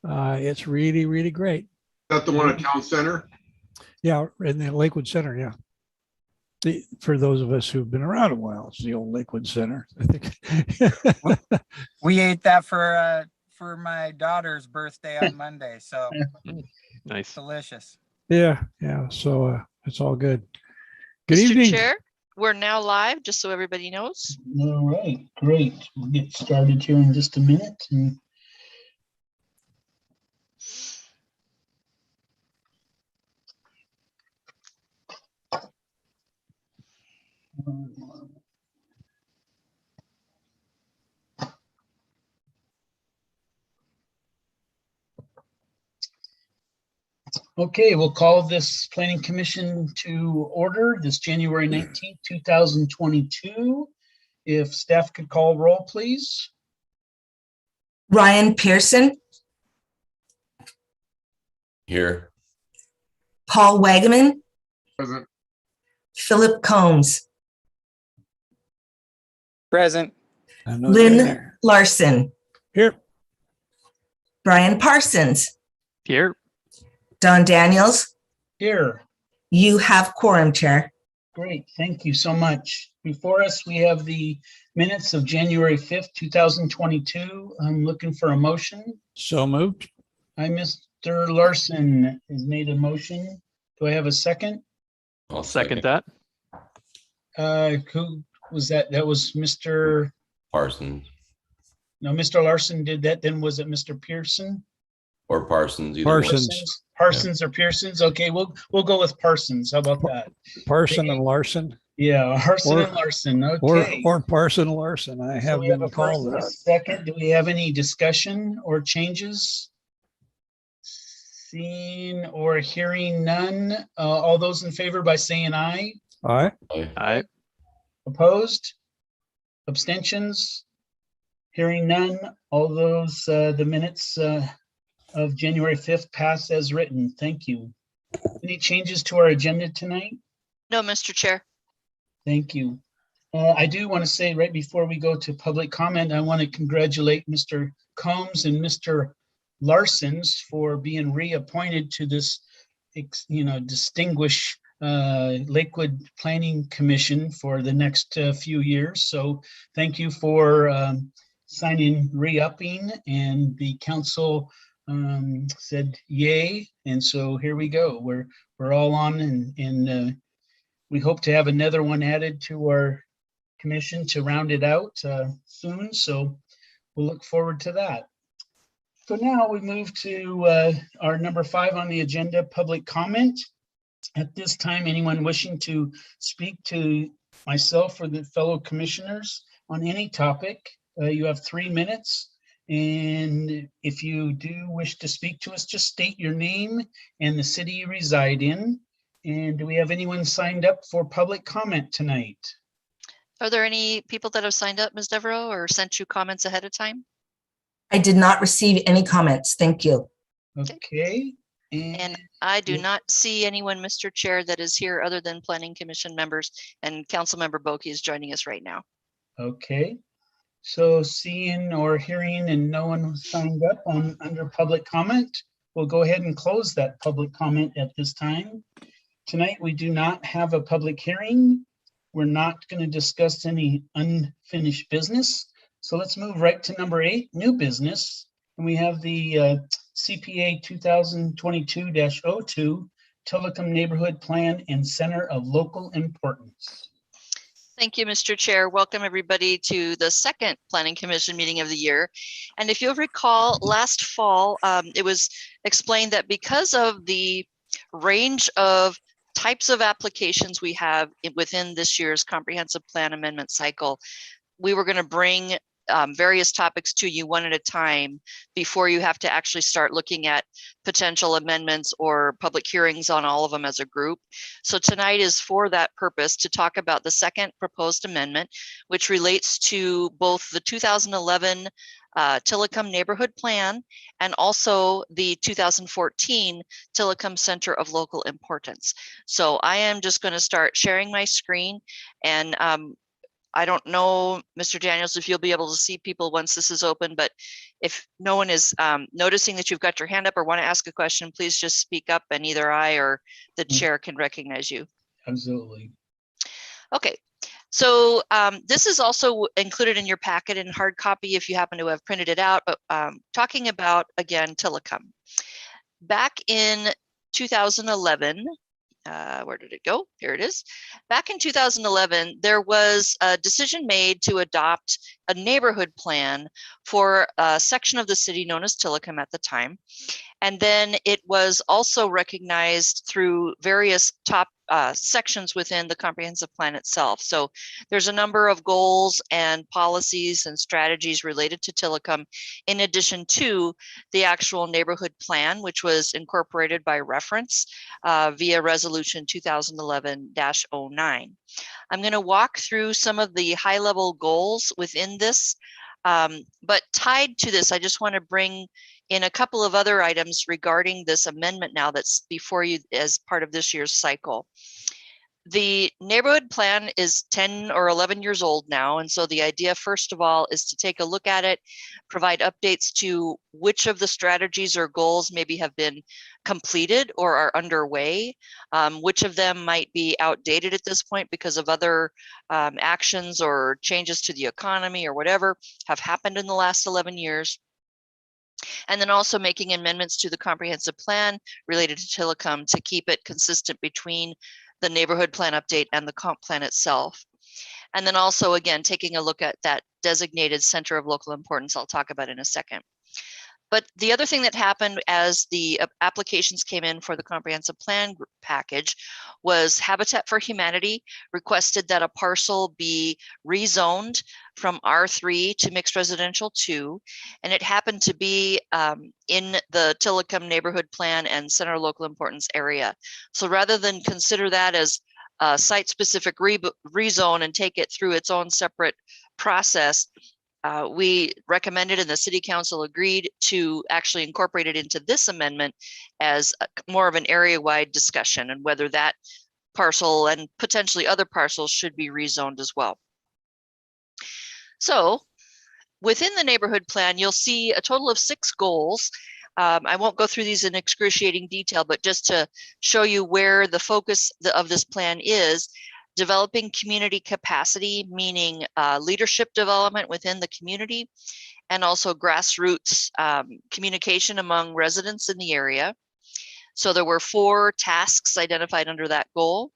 It's really, really great. Is that the one at Town Center? Yeah, in the Lakewood Center. Yeah. For those of us who've been around a while, it's the old Lakewood Center, I think. We ate that for my daughter's birthday on Monday, so Nice. delicious. Yeah. So it's all good. Good Mr. evening. Chair, we're now live, just so everybody knows. All right, great. We'll get started here in just a minute. Okay, we'll call this Planning Commission to order this January 19th, 2022. If staff could call roll, please. Ryan Pearson, Here. Paul Wagaman, Present. Philip Combs, Present. Lynn Larson, Here. Brian Parsons, Here. Don Daniels. Here. You have quorum, Chair. Great, thank you so much. Before us, we have the minutes of January 5th, 2022. I'm looking for a motion. So moved. Mr. Larson has made a motion. Do I have a second? I'll second that. Who was that? That was Mr. Parsons No, Mr. Larson did that. Then was it Mr. Pearson? or Parsons. Either Parsons. Parsons or Pearsons? Okay, we'll go with Parsons. How about that? Parson and Larson. Yeah, Parson Or- and Larson. Okay. Or Parson and Larson. I So have we have been a first called and a that. second. Do we have any discussion or changes? Seeing or hearing none. All those in favor by saying aye. All right. Aye. Opposed? Abstentions? Hearing none. All those, the minutes of January 5th pass as written. Thank you. Any changes to our agenda tonight? No, Mr. Chair. Thank you. I do want to say right before we go to public comment, I want to congratulate Mr. Combs and Mr. Larsons for being reappointed to this, distinguished Lakewood Planning Commission for the next few years. So thank you for signing re-upping, and the council said yay. And so here we go. We're all on, and we hope to have another one added to our commission to round it out soon. So we'll look forward to that. So now we move to our number 5 on the agenda, public comment. At this time, anyone wishing to speak to myself or the fellow commissioners on any topic, you have 3 minutes. And if you do wish to speak to us, just state your name and the city you reside in. And do we have anyone signed up for public comment tonight? Are there any people that have signed up, Ms. Devereaux, or sent you comments ahead of time? I did not receive any comments. Thank you. Okay. And I do not see anyone, Mr. Chair, that is here other than Planning Commission members, and Councilmember Boki is joining us right now. Okay. So seeing or hearing and no one signed up under public comment, we'll go ahead and close that public comment at this time. Tonight, we do not have a public hearing. We're not going to discuss any unfinished business. So let's move right to number 8, new business. And we have the CPA 2022-02 Telecom Neighborhood Plan and Center of Local Importance. Thank you, Mr. Chair. Welcome everybody to the second Planning Commission meeting of the year. And if you'll recall, last fall, it was explained that because of the range of types of applications we have within this year's comprehensive plan amendment cycle, we were going to bring various topics to you one at a time before you have to actually start looking at potential amendments or public hearings on all of them as a group. So tonight is for that purpose, to talk about the second proposed amendment, which relates to both the 2011 Telecom Neighborhood Plan and also the 2014 Telecom Center of Local Importance. So I am just going to start sharing my screen, and I don't know, Mr. Daniels, if you'll be able to see people once this is open, but if no one is noticing that you've got your hand up or want to ask a question, please just speak up and either I or the chair can recognize you. Absolutely. Okay, so this is also included in your packet in hard copy if you happen to have printed it out, but talking about, again, Telecom. Back in 2011, where did it go? Here it is. Back in 2011, there was a decision made to adopt a neighborhood plan for a section of the city known as Telecom at the time. And then it was also recognized through various top sections within the comprehensive plan itself. So there's a number of goals and policies and strategies related to Telecom, in addition to the actual neighborhood plan, which was incorporated by reference via resolution 2011-09. I'm going to walk through some of the high level goals within this, but tied to this, I just want to bring in a couple of other items regarding this amendment now that's before you as part of this year's cycle. The neighborhood plan is 10 or 11 years old now. And so the idea, first of all, is to take a look at it, provide updates to which of the strategies or goals maybe have been completed or are underway, which of them might be outdated at this point because of other actions or changes to the economy or whatever have happened in the last 11 years. And then also making amendments to the comprehensive plan related to Telecom to keep it consistent between the neighborhood plan update and the comp plan itself. And then also, again, taking a look at that designated center of local importance I'll talk about in a second. But the other thing that happened as the applications came in for the comprehensive plan package was Habitat for Humanity requested that a parcel be rezoned from R3 to mixed residential 2. And it happened to be in the Telecom neighborhood plan and center of local importance area. So rather than consider that as a site-specific rezone and take it through its own separate process, we recommended and the city council agreed to actually incorporate it into this amendment as more of an area-wide discussion and whether that parcel and potentially other parcels should be rezoned as well. So within the neighborhood plan, you'll see a total of 6 goals. I won't go through these in excruciating detail, but just to show you where the focus of this plan is: developing community capacity, meaning leadership development within the community, and also grassroots communication among residents in the area. So there were 4 tasks identified under that goal.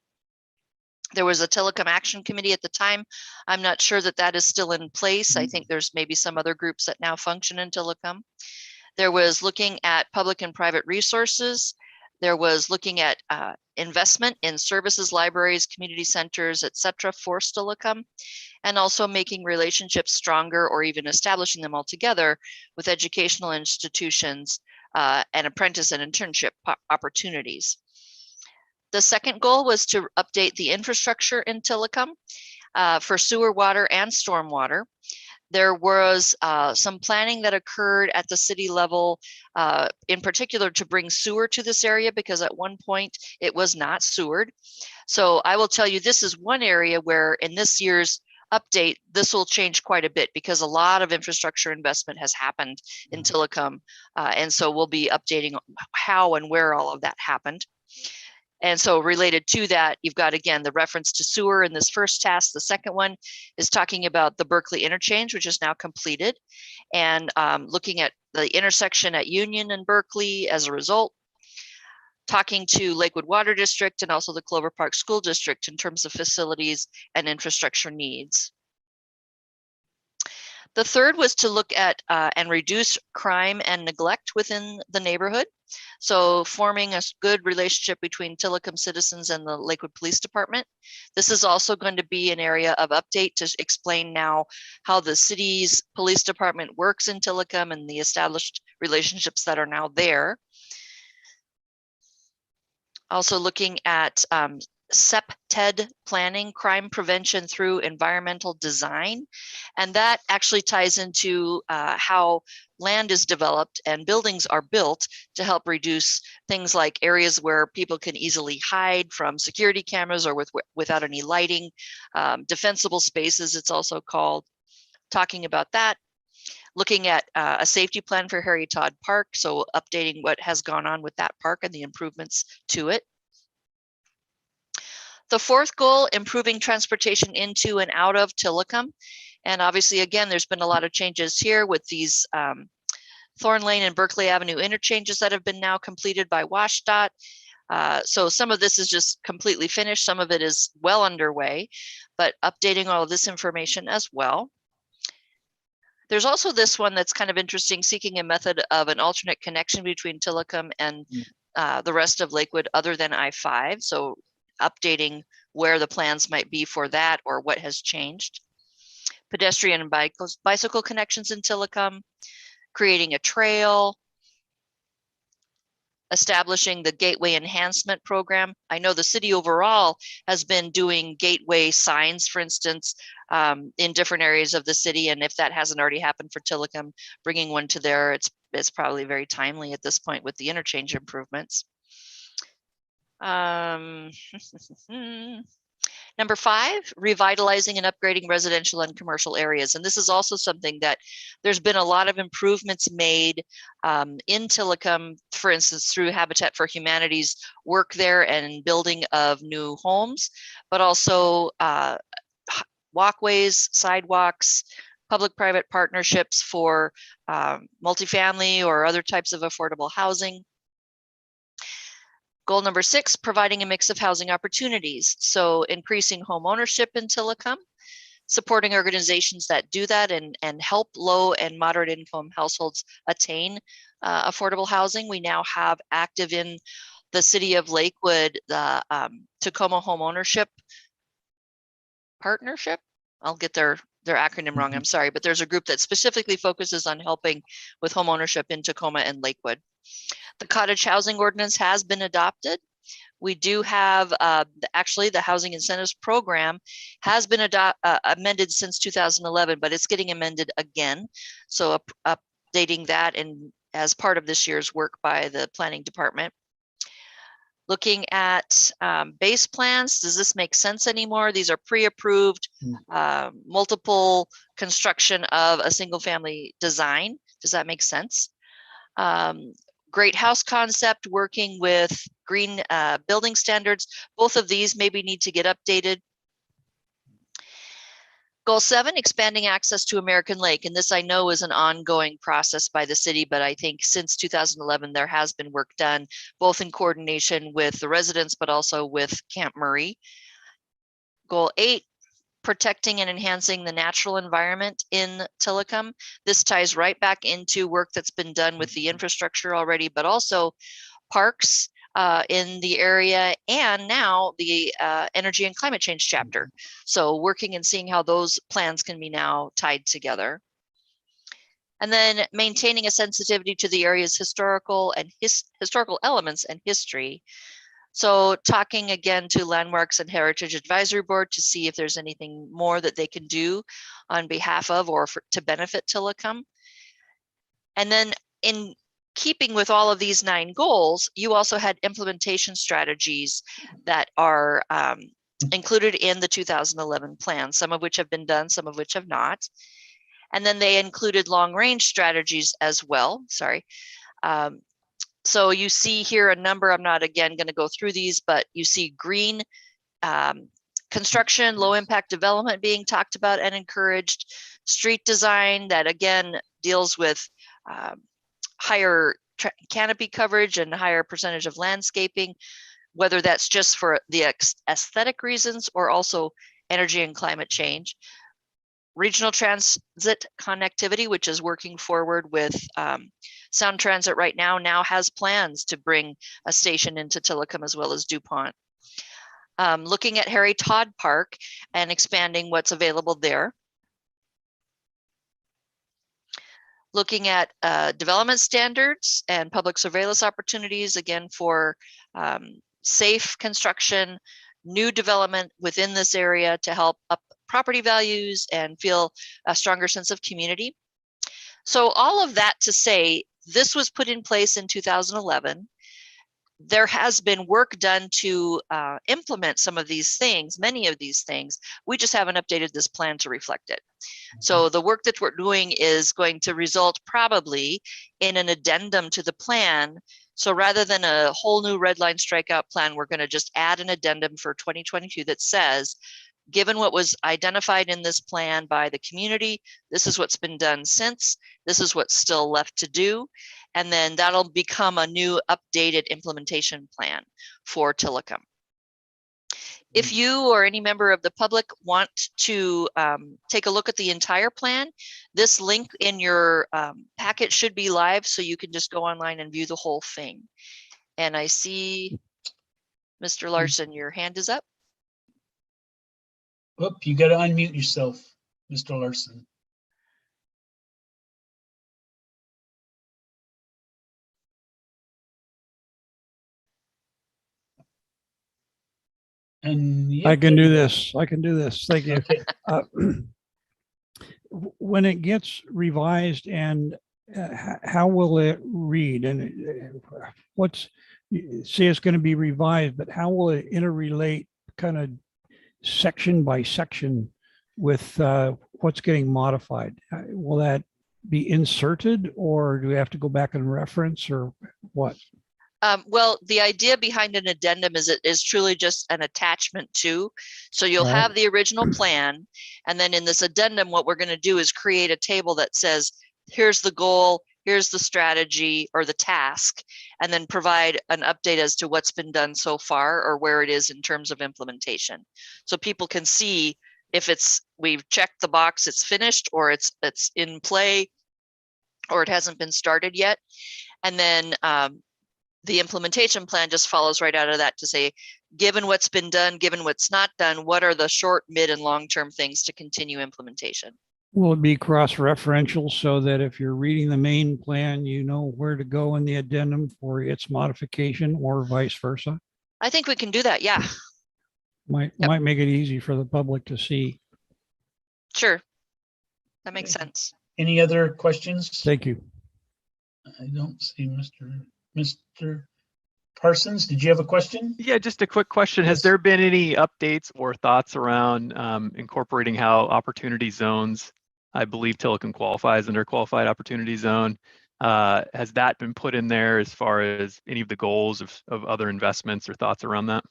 There was a Telecom Action Committee at the time. I'm not sure that that is still in place. I think there's maybe some other groups that now function in Telecom. There was looking at public and private resources. There was looking at investment in services, libraries, community centers, etc. for Telecom, and also making relationships stronger or even establishing them altogether with educational institutions and apprentice and internship opportunities. The second goal was to update the infrastructure in Telecom for sewer, water, and stormwater. There was some planning that occurred at the city level, in particular to bring sewer to this area, because at one point it was not sewered. So I will tell you, this is one area where in this year's update, this will change quite a bit because a lot of infrastructure investment has happened in Telecom. And so we'll be updating how and where all of that happened. And so related to that, you've got, again, the reference to sewer in this first task. The second one is talking about the Berkeley interchange, which is now completed, and looking at the intersection at Union and Berkeley as a result, talking to Lakewood Water District and also the Clover Park School District in terms of facilities and infrastructure needs. The third was to look at and reduce crime and neglect within the neighborhood. So forming a good relationship between Telecom citizens and the Lakewood Police Department. This is also going to be an area of update to explain now how the city's police department works in Telecom and the established relationships that are now there. Also looking at SEPTED planning, crime prevention through environmental design. And that actually ties into how land is developed and buildings are built to help reduce things like areas where people can easily hide from security cameras or without any lighting, defensible spaces, it's also called. Talking about that, looking at a safety plan for Harry Todd Park, so updating what has gone on with that park and the improvements to it. The fourth goal, improving transportation into and out of Telecom. And obviously, again, there's been a lot of changes here with these Thorn Lane and Berkeley Avenue interchanges that have been now completed by WashDOT. So some of this is just completely finished. Some of it is well underway, but updating all of this information as well. There's also this one that's kind of interesting, seeking a method of an alternate connection between Telecom and the rest of Lakewood other than I-5. So updating where the plans might be for that or what has changed. Pedestrian and bicycle connections in Telecom, creating a trail, establishing the gateway enhancement program. I know the city overall has been doing gateway signs, for instance, in different areas of the city. And if that hasn't already happened for Telecom, bringing one to there, it's probably very timely at this point with the interchange improvements. Number 5, revitalizing and upgrading residential and commercial areas. And this is also something that there's been a lot of improvements made in Telecom, for instance, through Habitat for Humanity's work there and building of new homes, but also walkways, sidewalks, public-private partnerships for multifamily or other types of affordable housing. Goal number 6, providing a mix of housing opportunities. So increasing home ownership in Telecom, supporting organizations that do that and help low and moderate income households attain affordable housing. We now have active in the city of Lakewood, the Tacoma Home Ownership Partnership. I'll get their acronym wrong, I'm sorry, but there's a group that specifically focuses on helping with home ownership in Tacoma and Lakewood. The cottage housing ordinance has been adopted. We do have, actually the housing incentives program has been amended since 2011, but it's getting amended again. So updating that and as part of this year's work by the planning department. Looking at base plans, does this make sense anymore? These are pre-approved, multiple construction of a single family design. Does that make sense? Great house concept, working with green building standards. Both of these maybe need to get updated. Goal 7, expanding access to American Lake. And this I know is an ongoing process by the city, but I think since 2011, there has been work done, both in coordination with the residents, but also with Camp Murray. Goal 8, protecting and enhancing the natural environment in Telecom. This ties right back into work that's been done with the infrastructure already, but also parks in the area, and now the energy and climate change chapter. So working and seeing how those plans can be now tied together. And then maintaining a sensitivity to the area's historical and historical elements and history. So talking again to Landmarks and Heritage Advisory Board to see if there's anything more that they can do on behalf of or to benefit Telecom. And then in keeping with all of these 9 goals, you also had implementation strategies that are included in the 2011 plan, some of which have been done, some of which have not. And then they included long-range strategies as well, sorry. So you see here a number, I'm not again going to go through these, but you see green construction, low impact development being talked about and encouraged, street design that again deals with higher canopy coverage and higher percentage of landscaping, whether that's just for the aesthetic reasons or also energy and climate change. Regional transit connectivity, which is working forward with Sound Transit right now has plans to bring a station into Telecom as well as DuPont. Looking at Harry Todd Park and expanding what's available there. Looking at development standards and public surveillance opportunities, again, for safe construction, new development within this area to help up property values and feel a stronger sense of community. So all of that to say, this was put in place in 2011. There has been work done to implement some of these things, many of these things. We just haven't updated this plan to reflect it. So the work that we're doing is going to result probably in an addendum to the plan. So rather than a whole new red line strikeout plan, we're going to just add an addendum for 2022 that says, given what was identified in this plan by the community, this is what's been done since, this is what's still left to do. And then that'll become a new updated implementation plan for Telecom. If you or any member of the public want to take a look at the entire plan, this link in your packet should be live, so you can just go online and view the whole thing. And I see Mr. Larson, your hand is up. Whoop, you got to unmute yourself, Mr. Larson. And yeah, I can do this. I can do this. Thank you. okay. When it gets revised, and how will it read? And what's, say it's going to be revised, but how will it interrelate kind of section by section with what's getting modified? Will that be inserted, or do we have to go back and reference, or what? Well, the idea behind an addendum is it is truly just an attachment to. So you'll Right. have the original plan, and then in this addendum, what we're going to do is create a table that says, here's the goal, here's the strategy or the task, and then provide an update as to what's been done so far or where it is in terms of implementation. So people can see if we've checked the box, it's finished, or it's in play, or it hasn't been started yet. And then the implementation plan just follows right out of that to say, given what's been done, given what's not done, what are the short, mid, and long-term things to continue implementation? Will it be cross-referential so that if you're reading the main plan, you know where to go in the addendum for its modification, or vice versa? I think we can do that. Yeah, Might make it easy for the public to see. sure. That makes Okay. sense. Any other questions? Thank you. I don't see Mr. Parsons. Did you have a question? Yeah, just a quick question. Has Yes. there been any updates or thoughts around incorporating how opportunity zones, I believe Telecom qualifies under qualified opportunity zone. Has that been put in there as far as any of the goals of other investments or thoughts around that?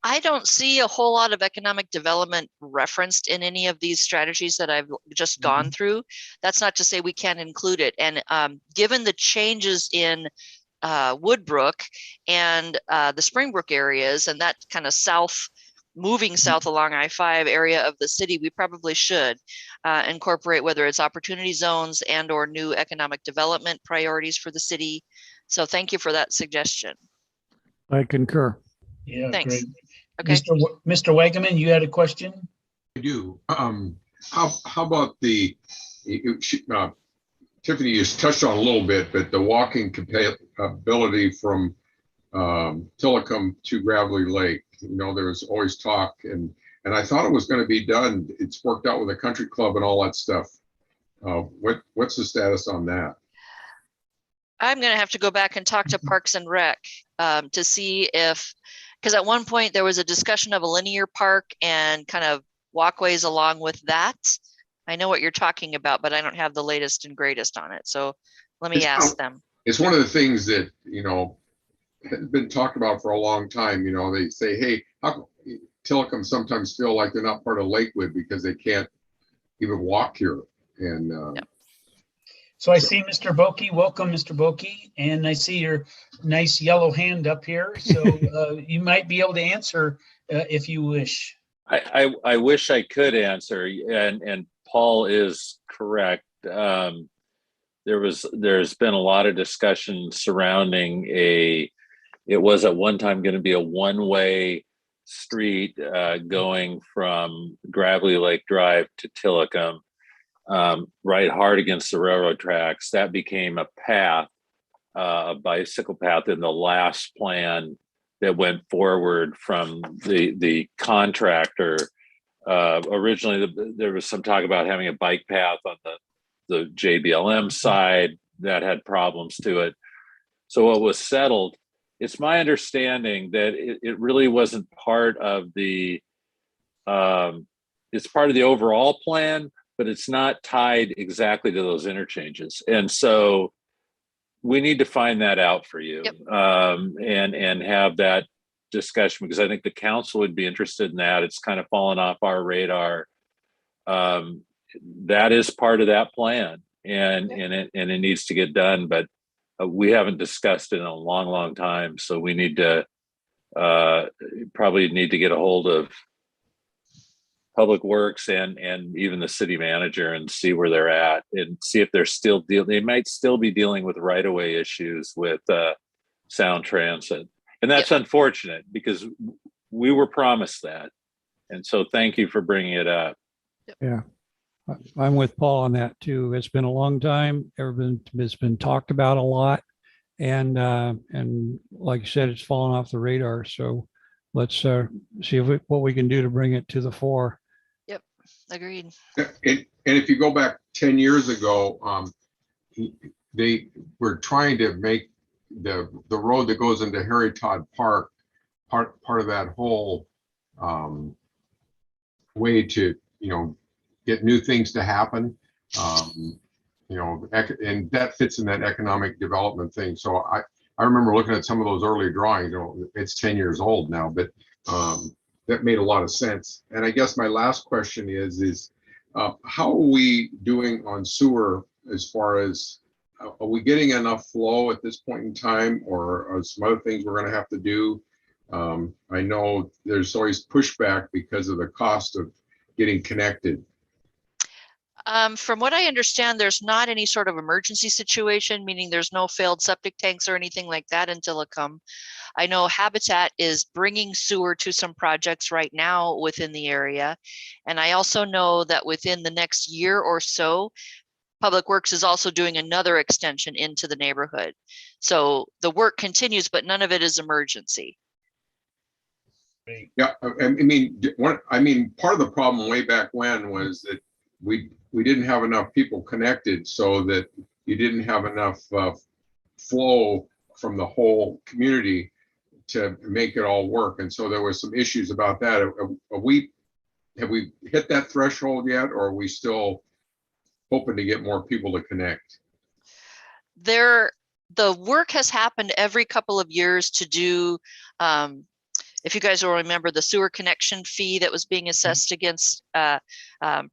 I don't see a whole lot of economic development referenced in any of these strategies that I've just gone through. That's not to say we can't include it. And given the changes in Woodbrook and the Springbrook areas and that kind of moving south along I-5 area of the city, we probably should incorporate whether it's opportunity zones and or new economic development priorities for the city. So thank you for that suggestion. I concur. Yeah, Thanks. great. Okay. Mr. Wagaman, you had a question? I do. How about Tiffany just touched on a little bit, but the walking capability from Telecom to Gravelly Lake. You know, there was always talk, and I thought it was going to be done. It's worked out with a country club and all that stuff. What's the status on that? I'm going to have to go back and talk to Parks and Rec to see if, because at one point there was a discussion of a linear park and kind of walkways along with that. I know what you're talking about, but I don't have the latest and greatest on it. So let me ask them. It's one of the things that, you know, has been talked about for a long time. You know, they say, hey, how Telecom sometimes feel like they're not part of Lakewood because they can't even walk here. And Yep. So I see Mr. Boki. Welcome, Mr. Boki. And I see your nice yellow hand up here. So you might be able to answer if you wish. I wish I could answer, and Paul is correct. There's been a lot of discussion surrounding it was at one time going to be a one-way street going from Gravelly Lake Drive to Telecom, right hard against the railroad tracks. That became a path, a bicycle path in the last plan that went forward from the contractor. Originally, there was some talk about having a bike path on the JBLM side that had problems to it. So what was settled, it's my understanding that it really wasn't part of the, it's part of the overall plan, but it's not tied exactly to those interchanges. And so we need to find that out for you. Yep. And have that discussion, because I think the council would be interested in that. It's kind of fallen off our radar. That is part of that plan, and it needs to get done, but we haven't discussed it in a long time. So we need to probably need to get a hold of Public Works and even the city manager and see where they're at, and see if they're still they might still be dealing with right-of-way issues with Sound Transit. And that's unfortunate, because we were promised that. And so thank you for bringing it up. Yeah, I'm with Paul on that too. It's been a long time. It's been talked about a lot. And like you said, it's fallen off the radar. So let's see what we can do to bring it to the fore. Yep, agreed. And if you go back 10 years ago, they were trying to make the road that goes into Harry Todd Park part of that whole way to, get new things to happen. And that fits in that economic development thing. So I remember looking at some of those early drawings. It's 10 years old now, but that made a lot of sense. And I guess my last question is how are we doing on sewer, as far as are we getting enough flow at this point in time, or are some other things we're going to have to do? I know there's always pushback because of the cost of getting connected. From what I understand, there's not any sort of emergency situation, meaning there's no failed septic tanks or anything like that in Telecom. I know Habitat is bringing sewer to some projects right now within the area. And I also know that within the next year or so, Public Works is also doing another extension into the neighborhood. So the work continues, but none of it is emergency. Yeah, I mean, part of the problem way back when was that we didn't have enough people connected, so that you didn't have enough flow from the whole community to make it all work. And so there was some issues about that. Have we hit that threshold yet, or are we still hoping to get more people to connect? The work has happened every couple of years to do, if you guys will remember, the sewer connection fee that was being assessed against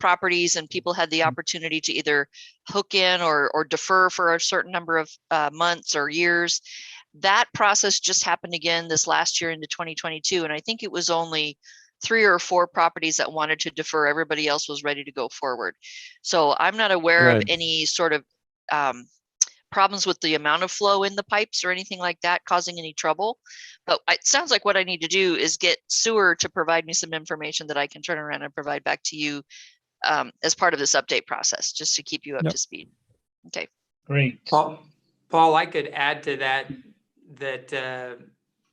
properties, and people had the opportunity to either hook in or defer for a certain number of months or years. That process just happened again this last year into 2022. And I think it was only 3 or 4 properties that wanted to defer. Everybody else was ready to go forward. So I'm not aware of any sort of problems with the amount of flow in the pipes or anything like that causing any trouble. But it sounds like what I need to do is get sewer to provide me some information that I can turn around and provide back to you as part of this update process, just to keep you up to speed. Okay. Great. Paul, I could add to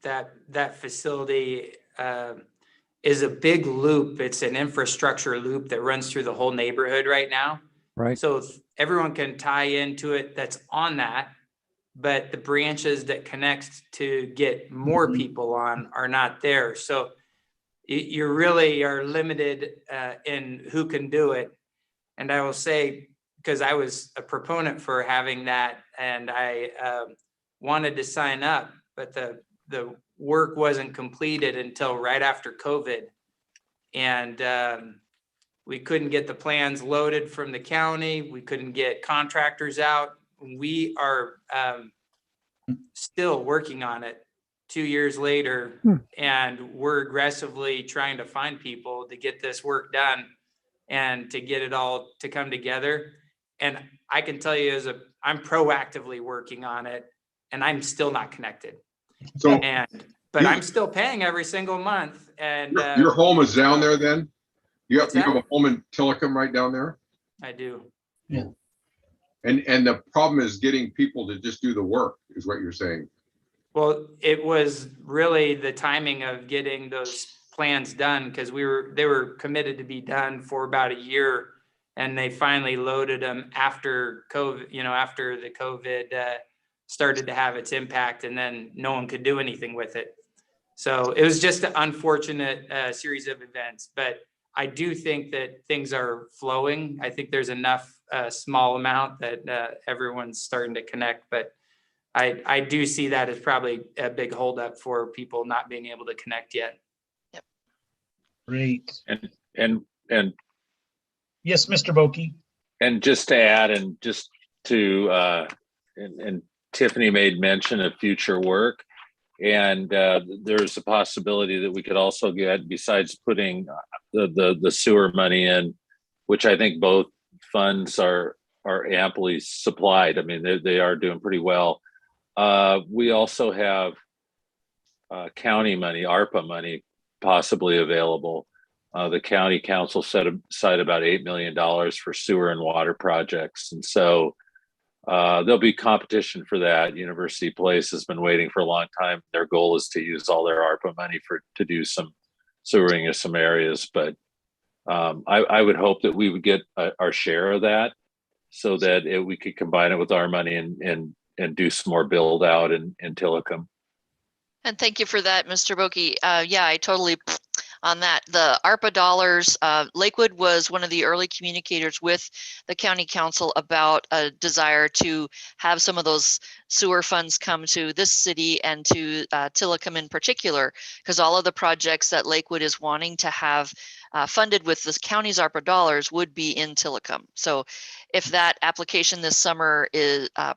that facility is a big loop. It's an infrastructure loop that runs through the whole neighborhood right now. Right. So everyone can tie into it that's on that, but the branches that connect to get more people on are not there. So you really are limited in who can do it. And I will say, because I was a proponent for having that, and I wanted to sign up, but the work wasn't completed until right after COVID. And we couldn't get the plans loaded from the county. We couldn't get contractors out. We are still working on it 2 years later, and we're aggressively trying to find people to get this work done and to get it all to come together. And I can tell you, I'm proactively working on it, and I'm still not connected. So, but I'm still paying every single month. And your home is down there then? You have a home in Telecom right down there? I do. Yeah. And the problem is getting people to just do the work, is what you're saying. Well, it was really the timing of getting those plans done, because they were committed to be done for about a year, and they finally loaded them after COVID, after the COVID started to have its impact, and then no one could do anything with it. So it was just an unfortunate series of events, but I do think that things are flowing. I think there's enough small amount that everyone's starting to connect, but I do see that as probably a big holdup for people not being able to connect yet. Great. And Yes, Mr. Boki. And just to add, and just to and Tiffany made mention of future work, and there's a possibility that we could also get, besides putting the sewer money in, which I think both funds are amply supplied. I mean, they are doing pretty well. We also have county money, ARPA money, possibly available. The county council set aside about $8 million for sewer and water projects. And so there'll be competition for that. University Place has been waiting for a long time. Their goal is to use all their ARPA money to do some sewering of some areas. But I would hope that we would get our share of that, so that we could combine it with our money and do some more build out in Telecom. And thank you for that, Mr. Boki. Yeah, I totally on that. The ARPA dollars, Lakewood was one of the early communicators with the county council about a desire to have some of those sewer funds come to this city and to Telecom in particular, because all of the projects that Lakewood is wanting to have funded with the county's ARPA dollars would be in Telecom. So if that application this summer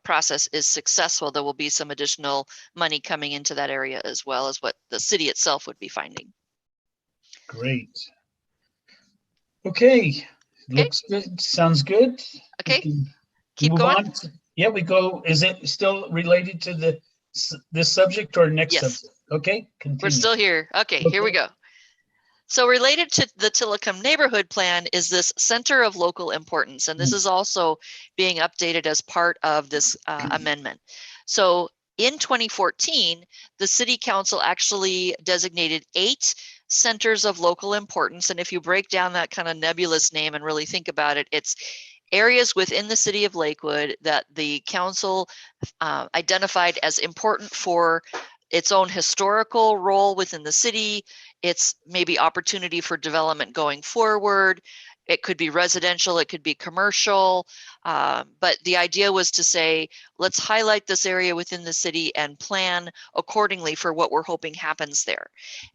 process is successful, there will be some additional money coming into that area, as well as what the city itself would be finding. Great. Okay, looks good. Sounds good. Okay, keep Move going. on. Yeah, we go. Is it still related to this subject or next Yes. subject? Okay, continue. We're still here. Okay, here we go. So related to the Telecom neighborhood plan is this center of local importance. And this is also being updated as part of this amendment. So in 2014, the city council actually designated 8 centers of local importance. And if you break down that kind of nebulous name and really think about it, it's areas within the city of Lakewood that the council identified as important for its own historical role within the city. It's maybe opportunity for development going forward. It could be residential, it could be commercial. But the idea was to say, let's highlight this area within the city and plan accordingly for what we're hoping happens there.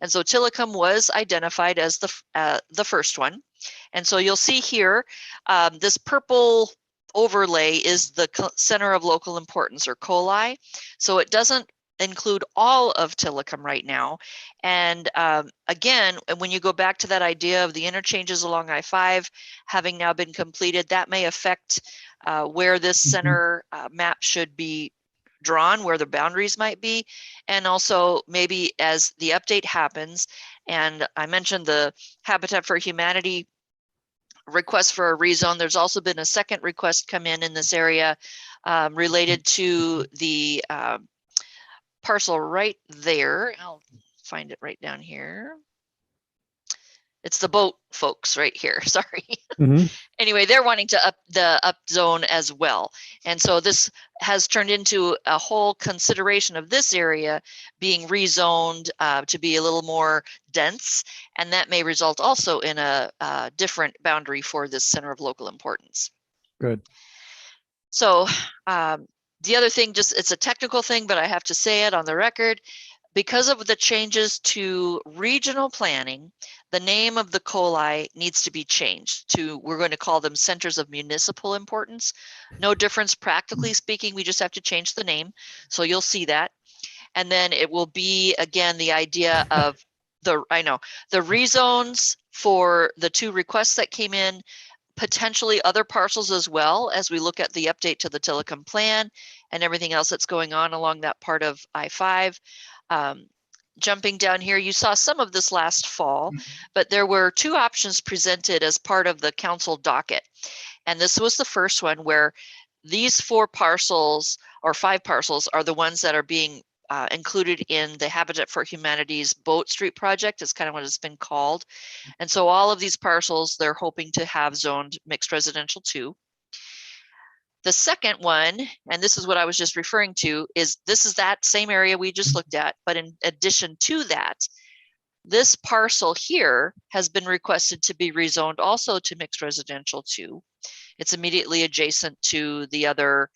And so Telecom was identified as the first one. And so you'll see here, this purple overlay is the center of local importance, or COLI. So it doesn't include all of Telecom right now. And again, when you go back to that idea of the interchanges along I-5 having now been completed, that may affect where this center map should be drawn, where the boundaries might be. And also maybe as the update happens, and I mentioned the Habitat for Humanity request for a rezone, there's also been a second request come in this area related to the parcel right there. I'll find it right down here. It's the boat folks right here. Sorry. Anyway, they're wanting to up zone as well. And so this has turned into a whole consideration of this area being rezoned to be a little more dense. And that may result also in a different boundary for this center of local importance. Good. So the other thing, just it's a technical thing, but I have to say it on the record. Because of the changes to regional planning, the name of the COLI needs to be changed to, we're going to call them centers of municipal importance. No difference practically speaking, we just have to change the name. So you'll see that. And then it will be, again, the idea of the rezones for the 2 requests that came in, potentially other parcels as well, as we look at the update to the Telecom plan and everything else that's going on along that part of I-5. Jumping down here, you saw some of this last fall, but there were 2 options presented as part of the council docket. And this was the first one, where these 4 parcels or 5 parcels are the ones that are being included in the Habitat for Humanity's Boat Street project. Is kind of what it's been called. And so all of these parcels, they're hoping to have zoned mixed residential too. The second one, and this is what I was just referring to, is this is that same area we just looked at, but in addition to that, this parcel here has been requested to be rezoned also to mixed residential too. It's immediately adjacent to the other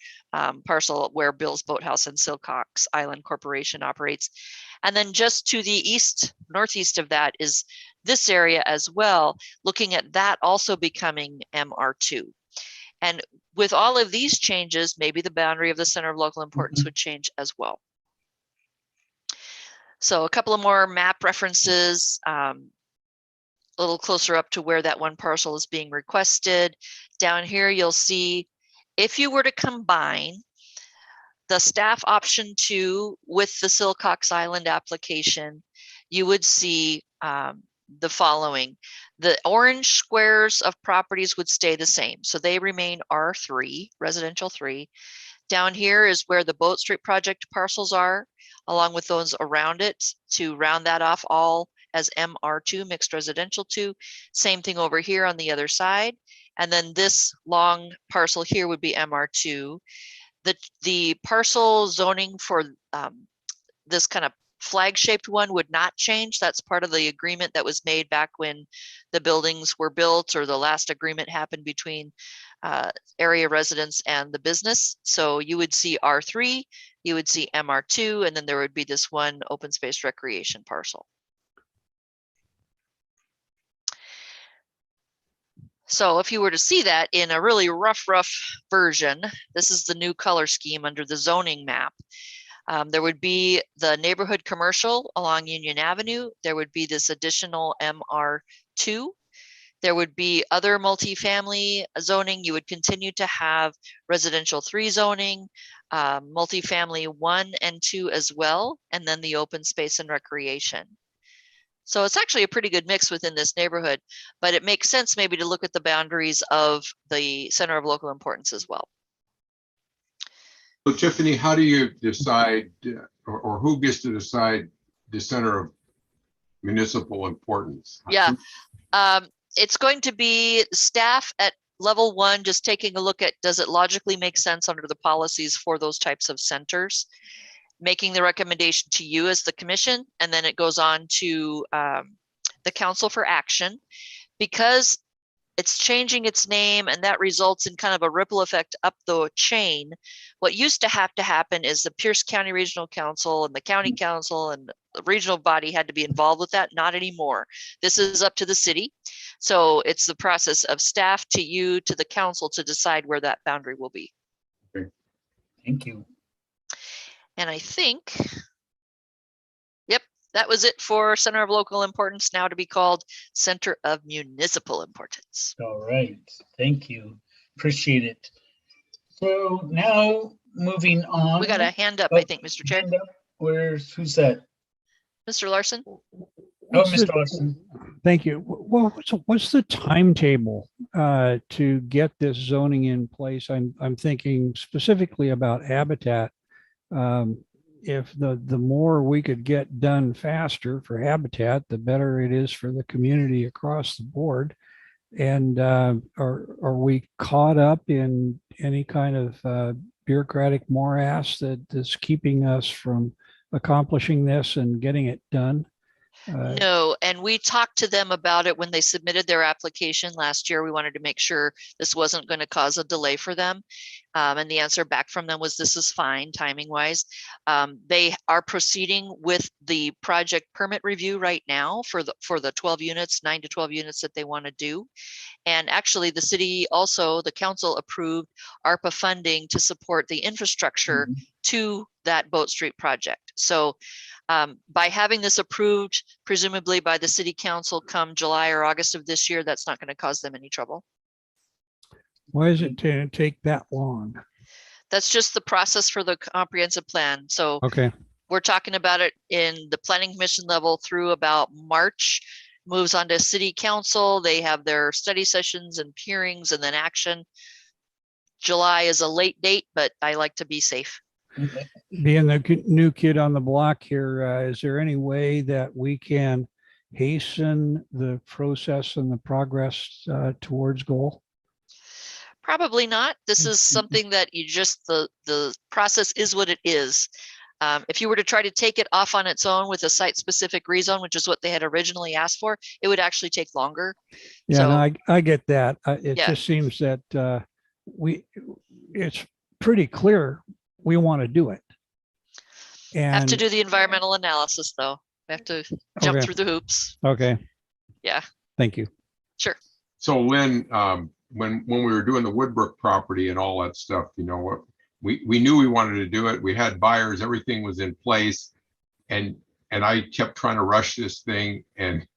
parcel where Bill's Boathouse and Silcox Island Corporation operates. And then just to the east, northeast of that is this area as well, looking at that also becoming MR2. And with all of these changes, maybe the boundary of the center of local importance would change as well. So a couple of more map references, a little closer up to where that one parcel is being requested. Down here, you'll see if you were to combine the staff option 2 with the Silcox Island application, you would see the following. The orange squares of properties would stay the same. So they remain R3, residential 3. Down here is where the Boat Street project parcels are, along with those around it, to round that off all as MR2, mixed residential 2. Same thing over here on the other side. And then this long parcel here would be MR2. The parcel zoning for this kind of flag-shaped one would not change. That's part of the agreement that was made back when the buildings were built, or the last agreement happened between area residents and the business. So you would see R3, you would see MR2, and then there would be this one open space recreation parcel. So if you were to see that in a really rough version, this is the new color scheme under the zoning map. There would be the neighborhood commercial along Union Avenue. There would be this additional MR2. There would be other multifamily zoning. You would continue to have residential 3 zoning, multifamily 1 and 2 as well, and then the open space and recreation. So it's actually a pretty good mix within this neighborhood, but it makes sense maybe to look at the boundaries of the center of local importance as well. So Tiffany, how do you decide, or who gets to decide the center of municipal importance? Yeah, it's going to be staff at level 1, just taking a look at, does it logically make sense under the policies for those types of centers, making the recommendation to you as the commission, and then it goes on to the council for action. Because it's changing its name, and that results in kind of a ripple effect up the chain. What used to happen is the Pierce County Regional Council and the county council and the regional body had to be involved with that. Not anymore. This is up to the city. So it's the process of staff to you, to the council, to decide where that boundary will be. Okay. Thank you. And I think, yep, that was it for Center of Local Importance, now to be called Center of Municipal Importance. All right. Thank you. Appreciate it. So now moving on. We got a hand up, I think, Mr. Chair. Hand up. Who's that? Mr. Larson? Oh, What's Mr. the- Larson. Thank you. Well, what's the timetable to get this zoning in place? I'm thinking specifically about habitat. If the more we could get done faster for habitat, the better it is for the community across the board. And are we caught up in any kind of bureaucratic morass that's keeping us from accomplishing this and getting it done? No, and we talked to them about it when they submitted their application last year. We wanted to make sure this wasn't going to cause a delay for them. And the answer back from them was this is fine timing wise. They are proceeding with the project permit review right now for the 12 units, 9 to 12 units that they want to do. And actually the city also, the council approved ARPA funding to support the infrastructure to that Boat Street project. So by having this approved, presumably by the city council come July or August of this year, that's not going to cause them any trouble. Why is it to take that long? That's just the process for the comprehensive plan. So Okay. we're talking about it in the planning commission level through about March, moves on to city council. They have their study sessions and hearings and then action. July is a late date, but I like to be safe. being the new kid on the block here, is there any way that we can hasten the process and the progress towards goal? Probably not. This is something that you just, the process is what it is. If you were to try to take it off on its own with a site-specific rezone, which is what they had originally asked for, it would actually take longer. Yeah, So, no, I get that. It Yeah. just seems that it's pretty clear we want to do it. have to And, do the environmental analysis though. We have to jump Okay. through the hoops. okay, Yeah, thank you. sure. So Lynn, when we were doing the Woodbrook property and all that stuff, you know what, we knew we wanted to do it. We had buyers, everything was in place. And I kept trying to rush this thing and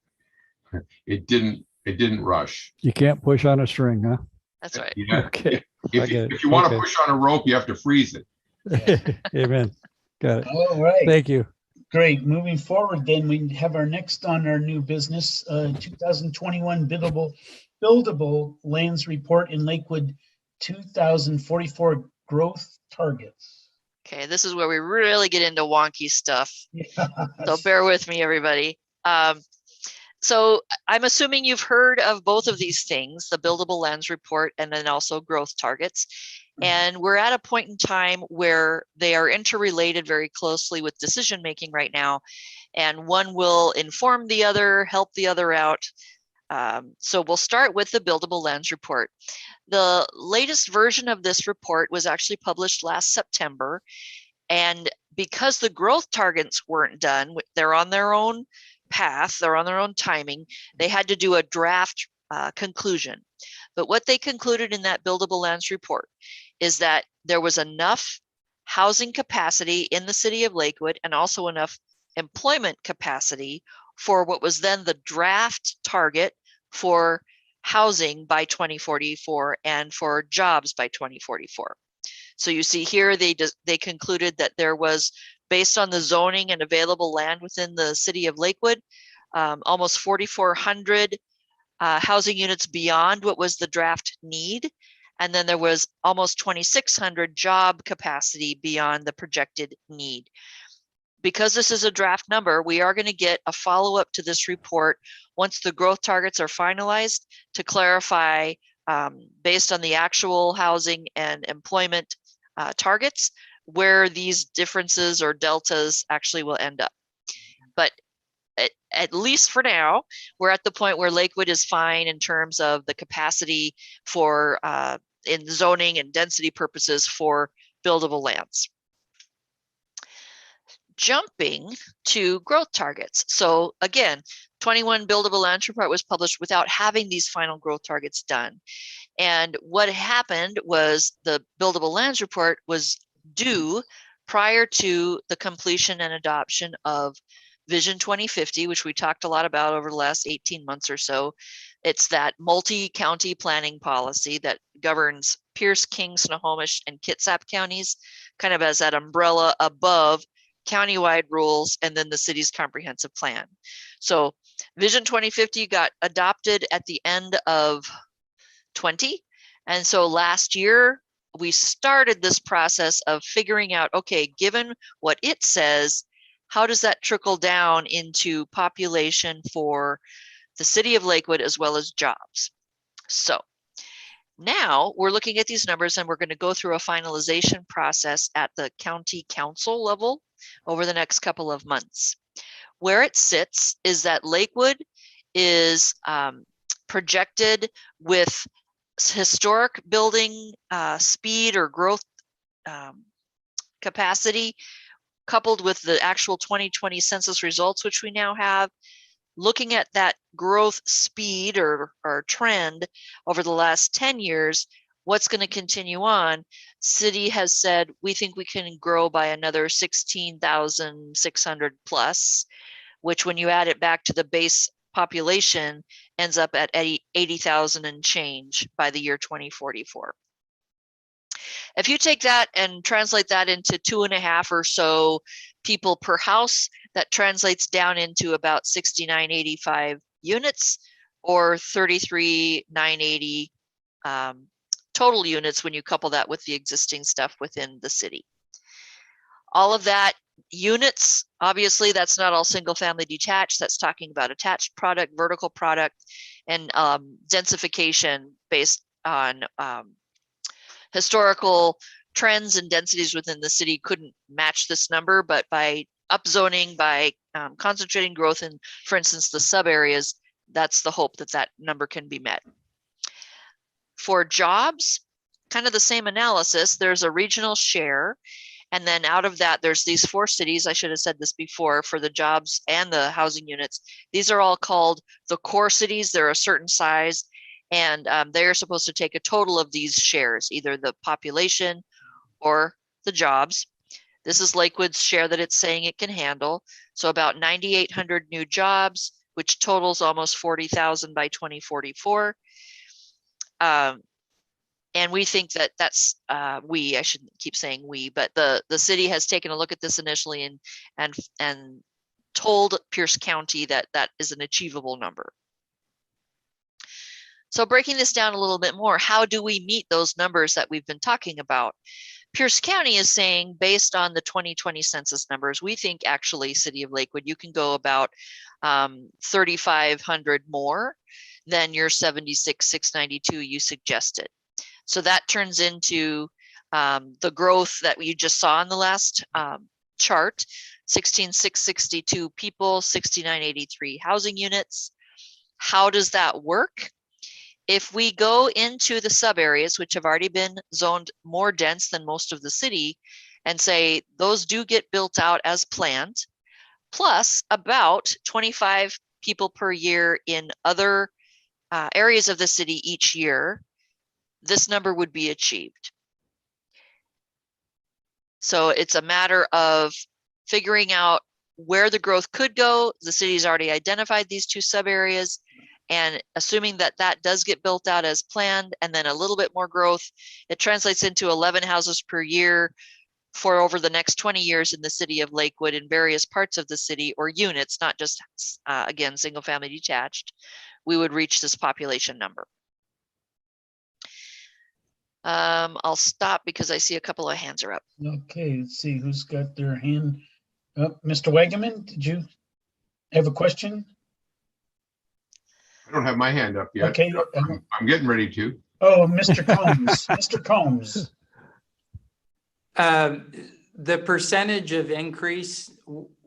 it didn't rush. You can't push on a string, huh? That's right. Yeah. Okay. I get it. If you want to Okay. push on a rope, you have to freeze it. Amen. Got it. All right. Thank you. Great. Moving forward, then we have our next on our new business, 2021 buildable lands report in Lakewood, 2044 growth targets. Okay, this is where we really get into wonky stuff. So Yes. bear with me, everybody. So I'm assuming you've heard of both of these things, the buildable lands report and then also growth targets. And we're at a point in time where they are interrelated very closely with decision making right now. And one will inform the other, help the other out. So we'll start with the buildable lands report. The latest version of this report was actually published last September. And because the growth targets weren't done, they're on their own path, they're on their own timing, they had to do a draft conclusion. But what they concluded in that buildable lands report is that there was enough housing capacity in the city of Lakewood and also enough employment capacity for what was then the draft target for housing by 2044 and for jobs by 2044. So you see here, they concluded that there was, based on the zoning and available land within the city of Lakewood, almost 4,400 housing units beyond what was the draft need. And then there was almost 2,600 job capacity beyond the projected need. Because this is a draft number, we are going to get a follow-up to this report once the growth targets are finalized to clarify, based on the actual housing and employment targets, where these differences or deltas actually will end up. But at least for now, we're at the point where Lakewood is fine in terms of the capacity for in zoning and density purposes for buildable lands. Jumping to growth targets. So again, 21 buildable land report was published without having these final growth targets done. And what happened was the buildable lands report was due prior to the completion and adoption of Vision 2050, which we talked a lot about over the last 18 months or so. It's that multi-county planning policy that governs Pierce, King, Snohomish, and Kitsap counties, kind of as that umbrella above countywide rules and then the city's comprehensive plan. So Vision 2050 got adopted at the end of 20. And so last year, we started this process of figuring out, okay, given what it says, how does that trickle down into population for the city of Lakewood as well as jobs? So now we're looking at these numbers and we're going to go through a finalization process at the county council level over the next couple of months. Where it sits is that Lakewood is projected with historic building speed or growth capacity, coupled with the actual 2020 census results, which we now have. Looking at that growth speed or trend over the last 10 years, what's going to continue on? City has said, we think we can grow by another 16,600 plus, which when you add it back to the base population ends up at 80,000 and change by the year 2044. If you take that and translate that into 2.5 or so people per house, that translates down into about 6,985 units or 33,980 total units when you couple that with the existing stuff within the city. All of that units, obviously that's not all single family detached. That's talking about attached product, vertical product, and densification based on historical trends and densities within the city couldn't match this number, but by upzoning, by concentrating growth in, for instance, the sub areas, that's the hope that that number can be met. For jobs, kind of the same analysis. There's a regional share, and then out of that, there's these 4 cities. I should have said this before for the jobs and the housing units. These are all called the core cities. They're a certain size, and they are supposed to take a total of these shares, either the population or the jobs. This is Lakewood's share that it's saying it can handle. So about 9,800 new jobs, which totals almost 40,000 by 2044. And we think that that's, I shouldn't keep saying we, but the city has taken a look at this initially and told Pierce County that that is an achievable number. So breaking this down a little bit more, how do we meet those numbers that we've been talking about? Pierce County is saying, based on the 2020 census numbers, we think actually, City of Lakewood, you can go about 3,500 more than your 76,692 you suggested. So that turns into the growth that you just saw in the last chart, 16,662 people, 6,983 housing units. How does that work? If we go into the sub areas, which have already been zoned more dense than most of the city, and say those do get built out as planned, plus about 25 people per year in other areas of the city each year, this number would be achieved. So it's a matter of figuring out where the growth could go. The city's already identified these 2 sub areas, and assuming that that does get built out as planned, and then a little bit more growth, it translates into 11 houses per year for over the next 20 years in the city of Lakewood in various parts of the city, or units, not just, again, single family detached. We would reach this population number. I'll stop because I see a couple of hands are up. Okay, let's see who's got their hand up. Mr. Wagaman, did you have a question? I don't have my hand up yet. Okay. I'm getting ready to. Oh, Mr. Combs. Mr. Combs. The percentage of increase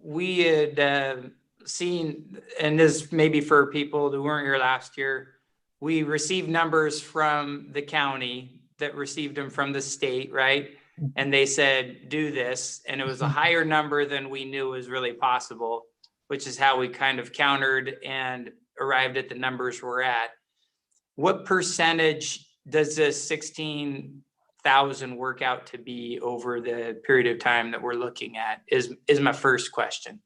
we had seen, and this maybe for people who weren't here last year, we received numbers from the county that received them from the state, right? And they said, do this. And it was a higher number than we knew was really possible, which is how we kind of countered and arrived at the numbers we're at. What percentage does this 16,000 work out to be over the period of time that we're looking at is my first question.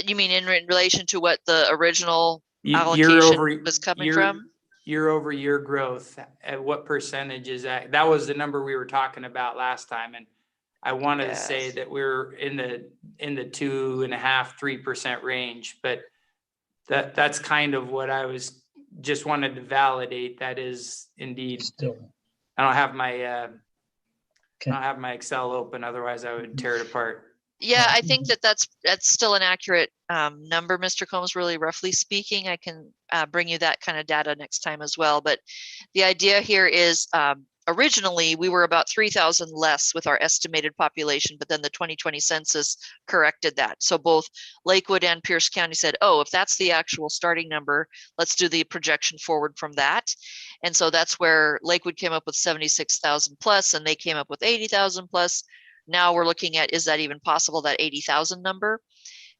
You mean in relation to what the original allocation was coming from? Year-over-year growth, at what percentage is that? That was the number we were talking about last time, and I wanted to say that we're in the 2.5–3% range, but that's kind of what I was just wanted to validate. That is indeed. Still, I don't have my I don't have my Excel open, otherwise I would tear it apart. Yeah, I think that's still an accurate number, Mr. Combs, really roughly speaking. I can bring you that kind of data next time as well. But the idea here is originally we were about 3,000 less with our estimated population, but then the 2020 census corrected that. So both Lakewood and Pierce County said, oh, if that's the actual starting number, let's do the projection forward from that. And so that's where Lakewood came up with 76,000 plus, and they came up with 80,000 plus. Now we're looking at, is that even possible, that 80,000 number?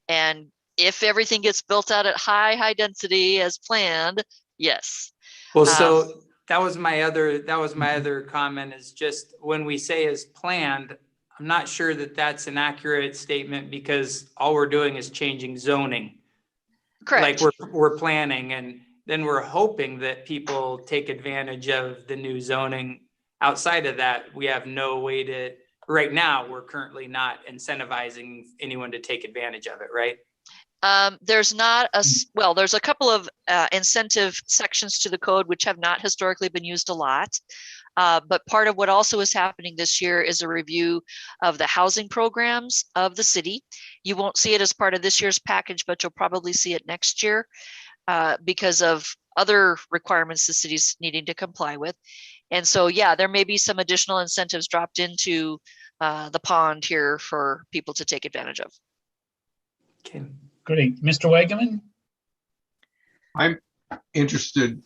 And if everything gets built out at high density as planned, yes. Well, so that was my other comment, is just when we say as planned, I'm not sure that that's an accurate statement, because all we're doing is changing zoning. Correct. Like we're planning, and then we're hoping that people take advantage of the new zoning. Outside of that, we have no way to. Right now, we're currently not incentivizing anyone to take advantage of it, right? There's not well, there's a couple of incentive sections to the code which have not historically been used a lot. But part of what also is happening this year is a review of the housing programs of the city. You won't see it as part of this year's package, but you'll probably see it next year because of other requirements the city's needing to comply with. And so, yeah, there may be some additional incentives dropped into the pond here for people to take advantage of. Okay. Great. Mr. Wagaman? I'm interested,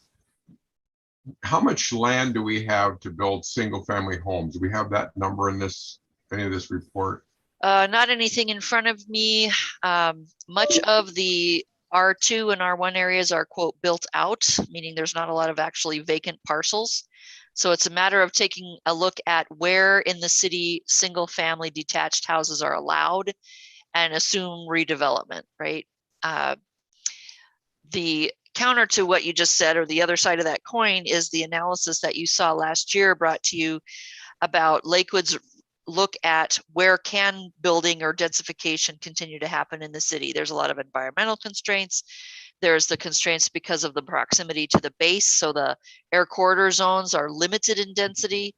how much land do we have to build single family homes? Do we have that number in this, any of this report? Not anything in front of me. Much of the R2 and R1 areas are quote built out, meaning there's not a lot of actually vacant parcels. So it's a matter of taking a look at where in the city single family detached houses are allowed and assume redevelopment, right? The counter to what you just said, or the other side of that coin, is the analysis that you saw last year brought to you about Lakewood's look at where can building or densification continue to happen in the city. There's a lot of environmental constraints. There's the constraints because of the proximity to the base. So the air corridor zones are limited in density.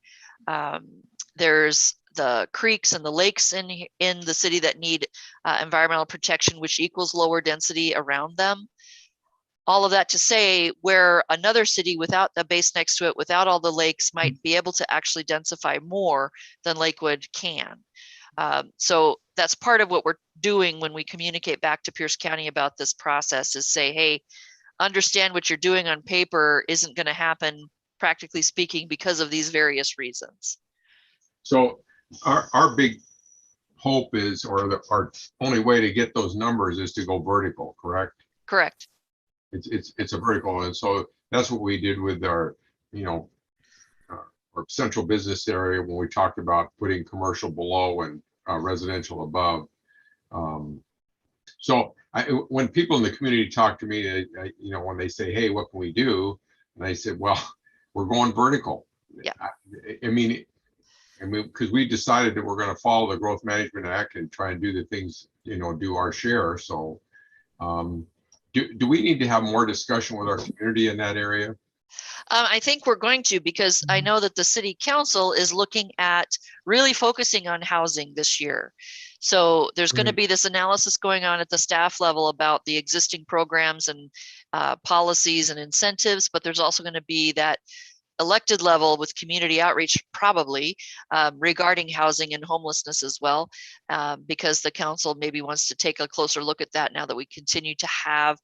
There's the creeks and the lakes in the city that need environmental protection, which equals lower density around them. All of that to say, where another city without the base next to it, without all the lakes, might be able to actually densify more than Lakewood can. So that's part of what we're doing when we communicate back to Pierce County about this process, is say, hey, understand what you're doing on paper isn't going to happen, practically speaking, because of these various reasons. So our big hope is, or our only way to get those numbers is to go vertical, correct? Correct. It's a vertical, and so that's what we did with our, our central business area when we talked about putting commercial below and residential above. So when people in the community talk to me, when they say, "Hey, what can we do?" and I said, "Well, we're going vertical." Yeah. I mean, because we decided that we're going to follow the Growth Management Act and try and do the things, do our share. So. Do we need to have more discussion with our community in that area? I think we're going to, because I know that the city council is looking at really focusing on housing this year. So there's going to be this analysis going on at the staff level about the existing programs and policies and incentives, but there's also going to be that elected level with community outreach, probably regarding housing and homelessness as well, because the council maybe wants to take a closer look at that now that we continue to have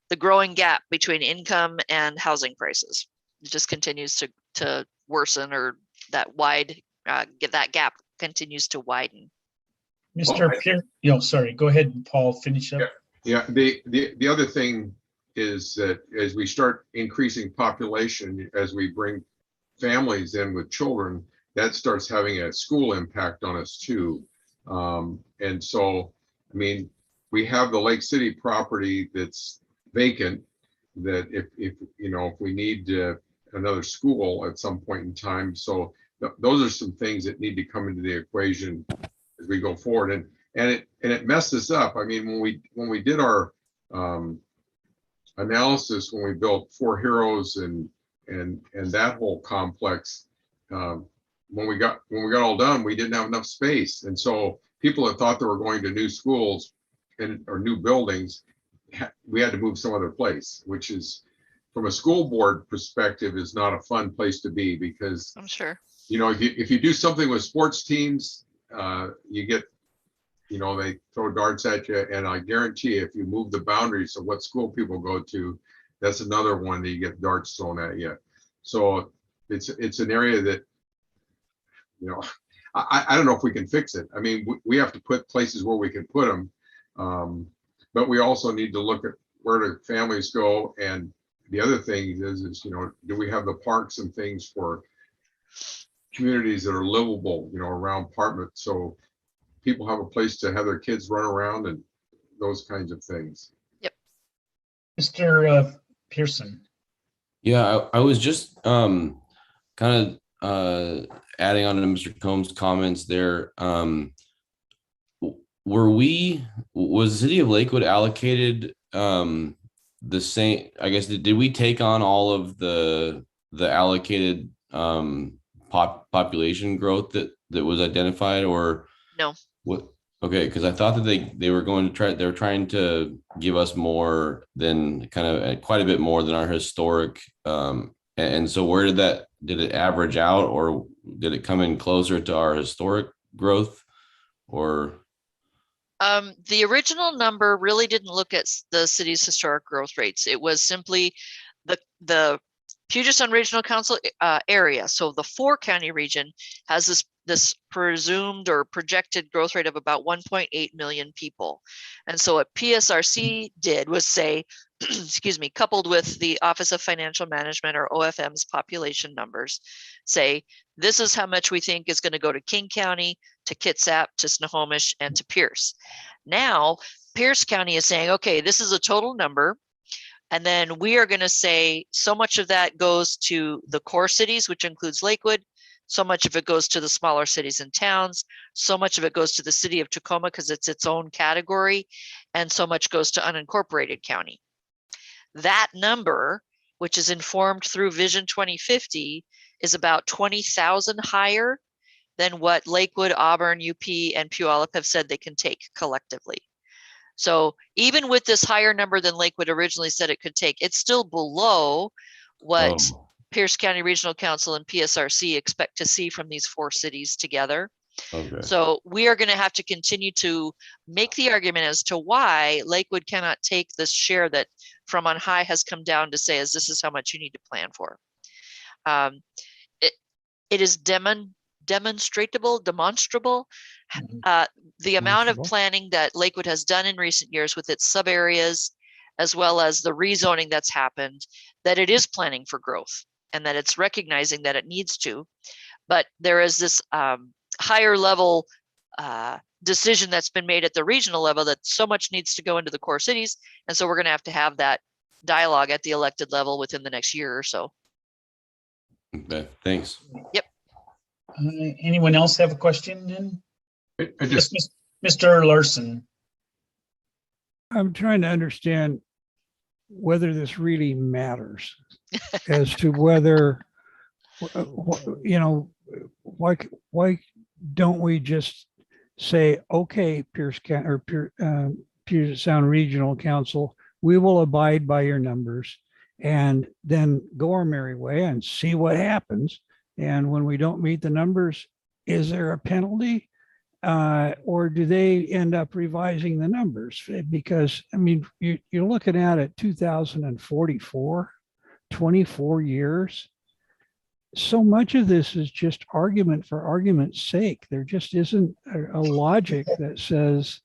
the growing gap between income and housing prices. It just continues to worsen, or that that gap continues to widen. Mr. Pierce, sorry, go ahead, Paul, finish up. Yeah. The other thing is that as we start increasing population, as we bring families in with children, that starts having a school impact on us too. And so, I mean, we have the Lake City property that's vacant, that if we need another school at some point in time. So those are some things that need to come into the equation as we go forward. And it messes up. I mean, when we did our analysis, when we built Four Heroes and that whole complex, when we got all done, we didn't have enough space, and so people that thought they were going to new schools or new buildings, we had to move some other place, which is, from a school board perspective, is not a fun place to be, because I'm sure, if you do something with sports teams, you get, they throw darts at you, and I guarantee you, if you move the boundaries of what school people go to, that's another one that you get darts thrown at you. So it's an area that, I don't know if we can fix it. I mean, we have to put places where we can put them, but we also need to look at where the families go. And the other thing is, do we have the parks and things for communities that are livable, around apartments, so people have a place to have their kids run around and those kinds of things. Yep. Mr. Pearson. Yeah, I was just kind of adding on to Mr. Combs' comments there. was the city of Lakewood allocated the same, I guess, did we take on all of the allocated population growth that was identified, or No. what? Okay, because I thought that they were going to they were trying to give us more than quite a bit more than our historic, and so where did it average out, or did it come in closer to our historic growth, or? The original number really didn't look at the city's historic growth rates. It was simply the Puget Sound Regional Council area. So the 4-county region has this presumed or projected growth rate of about 1.8 million people. And so what PSRC did was say, excuse me, coupled with the Office of Financial Management, or OFM's population numbers, say, this is how much we think is going to go to King County, to Kitsap, to Snohomish, and to Pierce. Now, Pierce County is saying, okay, this is a total number. And then we are going to say so much of that goes to the core cities, which includes Lakewood. So much of it goes to the smaller cities and towns. So much of it goes to the city of Tacoma because it's its own category. And so much goes to unincorporated county. That number, which is informed through Vision 2050, is about 20,000 higher than what Lakewood, Auburn, UP, and Puyallup have said they can take collectively. So even with this higher number than Lakewood originally said it could take, it's still below what Pierce County Regional Council and PSRC expect to see from these 4 cities together. Okay. So we are going to have to continue to make the argument as to why Lakewood cannot take this share that from on high has come down to say, this is how much you need to plan for. It is demonstrable. The amount of planning that Lakewood has done in recent years with its sub areas, as well as the rezoning that's happened, that it is planning for growth and that it's recognizing that it needs to. But there is this higher level decision that's been made at the regional level that so much needs to go into the core cities. And so we're going to have that dialogue at the elected level within the next year or so. Okay, thanks. Yep. Anyone else have a question then? I just, Mr. Larson. I'm trying to understand whether this really matters as to whether, you know, why don't we just say, okay, Pierce County or Puget Sound Regional Council, we will abide by your numbers and then go our merry way and see what happens. And when we don't meet the numbers, is there a penalty? Or do they end up revising the numbers? Because, I mean, you're looking at it 2044, 24 years. So much of this is just argument for argument's sake. There just isn't a logic that says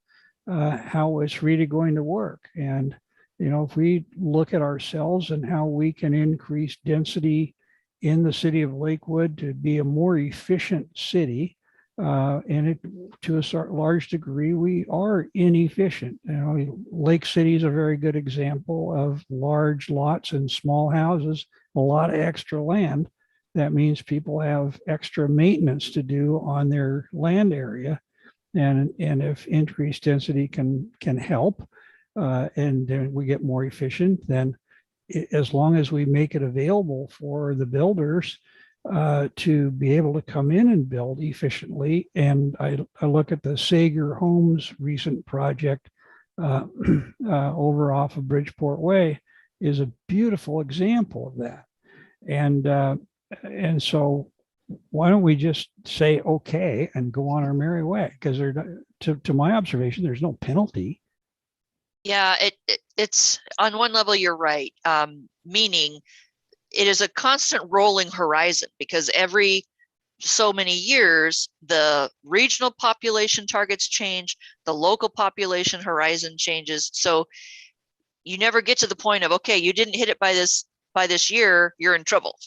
how it's really going to work. And, you know, if we look at ourselves and how we can increase density in the city of Lakewood to be a more efficient city, and to a large degree, we are inefficient. You know, Lake City is a very good example of large lots and small houses, a lot of extra land. That means people have extra maintenance to do on their land area. And if increased density can help, and then we get more efficient, then as long as we make it available for the builders to be able to come in and build efficiently. And I look at the Sager Homes recent project over off of Bridgeport Way is a beautiful example of that. And so why don't we just say, okay, and go on our merry way? Because to my observation, there's no penalty. Yeah, it's on one level, you're right. Meaning it is a constant rolling horizon because every so many years, the regional population targets change, the local population horizon changes. So you never get to the point of, okay, you didn't hit it by this year, you're in trouble.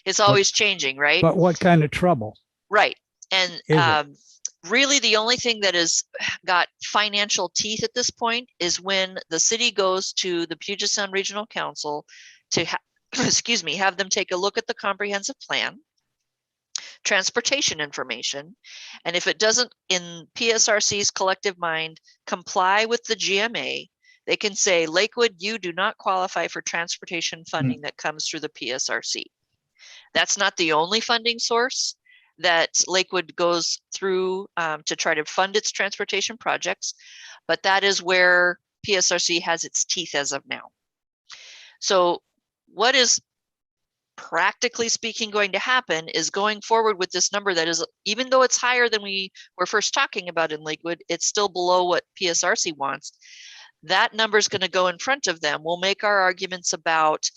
It's always changing, right? But what kind of trouble? Right. And really the only thing that has got financial teeth at this point is when the city goes to the Puget Sound Regional Council to have them take a look at the comprehensive plan, transportation information. And if it doesn't, in PSRC's collective mind, comply with the GMA, they can say, Lakewood, you do not qualify for transportation funding that comes through the PSRC. That's not the only funding source that Lakewood goes through to try to fund its transportation projects, but that is where PSRC has its teeth as of now. So what is practically speaking going to happen is going forward with this number that is, even though it's higher than we were first talking about in Lakewood, it's still below what PSRC wants. That number is going to go in front of them. We'll make our arguments about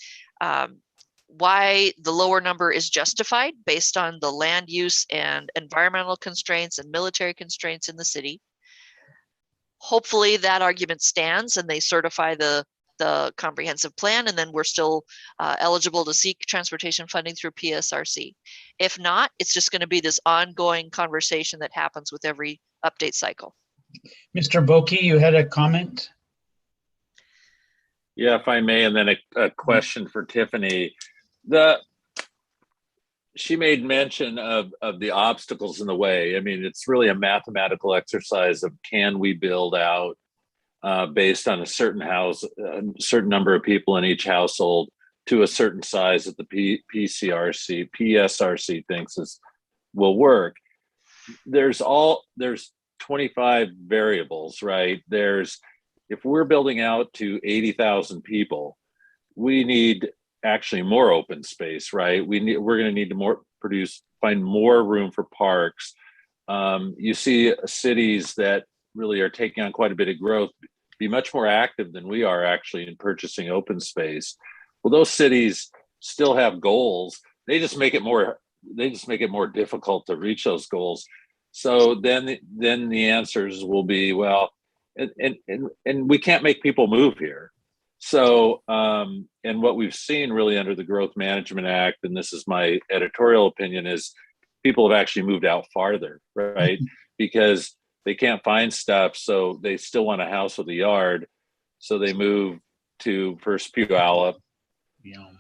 why the lower number is justified based on the land use and environmental constraints and military constraints in the city. Hopefully that argument stands and they certify the comprehensive plan, and then we're still eligible to seek transportation funding through PSRC. If not, it's just going to be this ongoing conversation that happens with every update cycle. Mr. Boki, you had a comment? Yeah, if I may, and then a question for Tiffany. She made mention of the obstacles in the way. I mean, it's really a mathematical exercise of, can we build out based on a certain house, a certain number of people in each household to a certain size that the PSRC thinks will work. There's 25 variables, right? If we're building out to 80,000 people, we need actually more open space, right? We're going to need to find more room for parks. You see cities that really are taking on quite a bit of growth be much more active than we are actually in purchasing open space. Well, those cities still have goals. They just make it more difficult to reach those goals. So then the answers will be, well, and we can't make people move here. So, and what we've seen really under the Growth Management Act, and this is my editorial opinion, is people have actually moved out farther, right? Because they can't find stuff, so they still want a house with a yard. So they move to first Puyallup,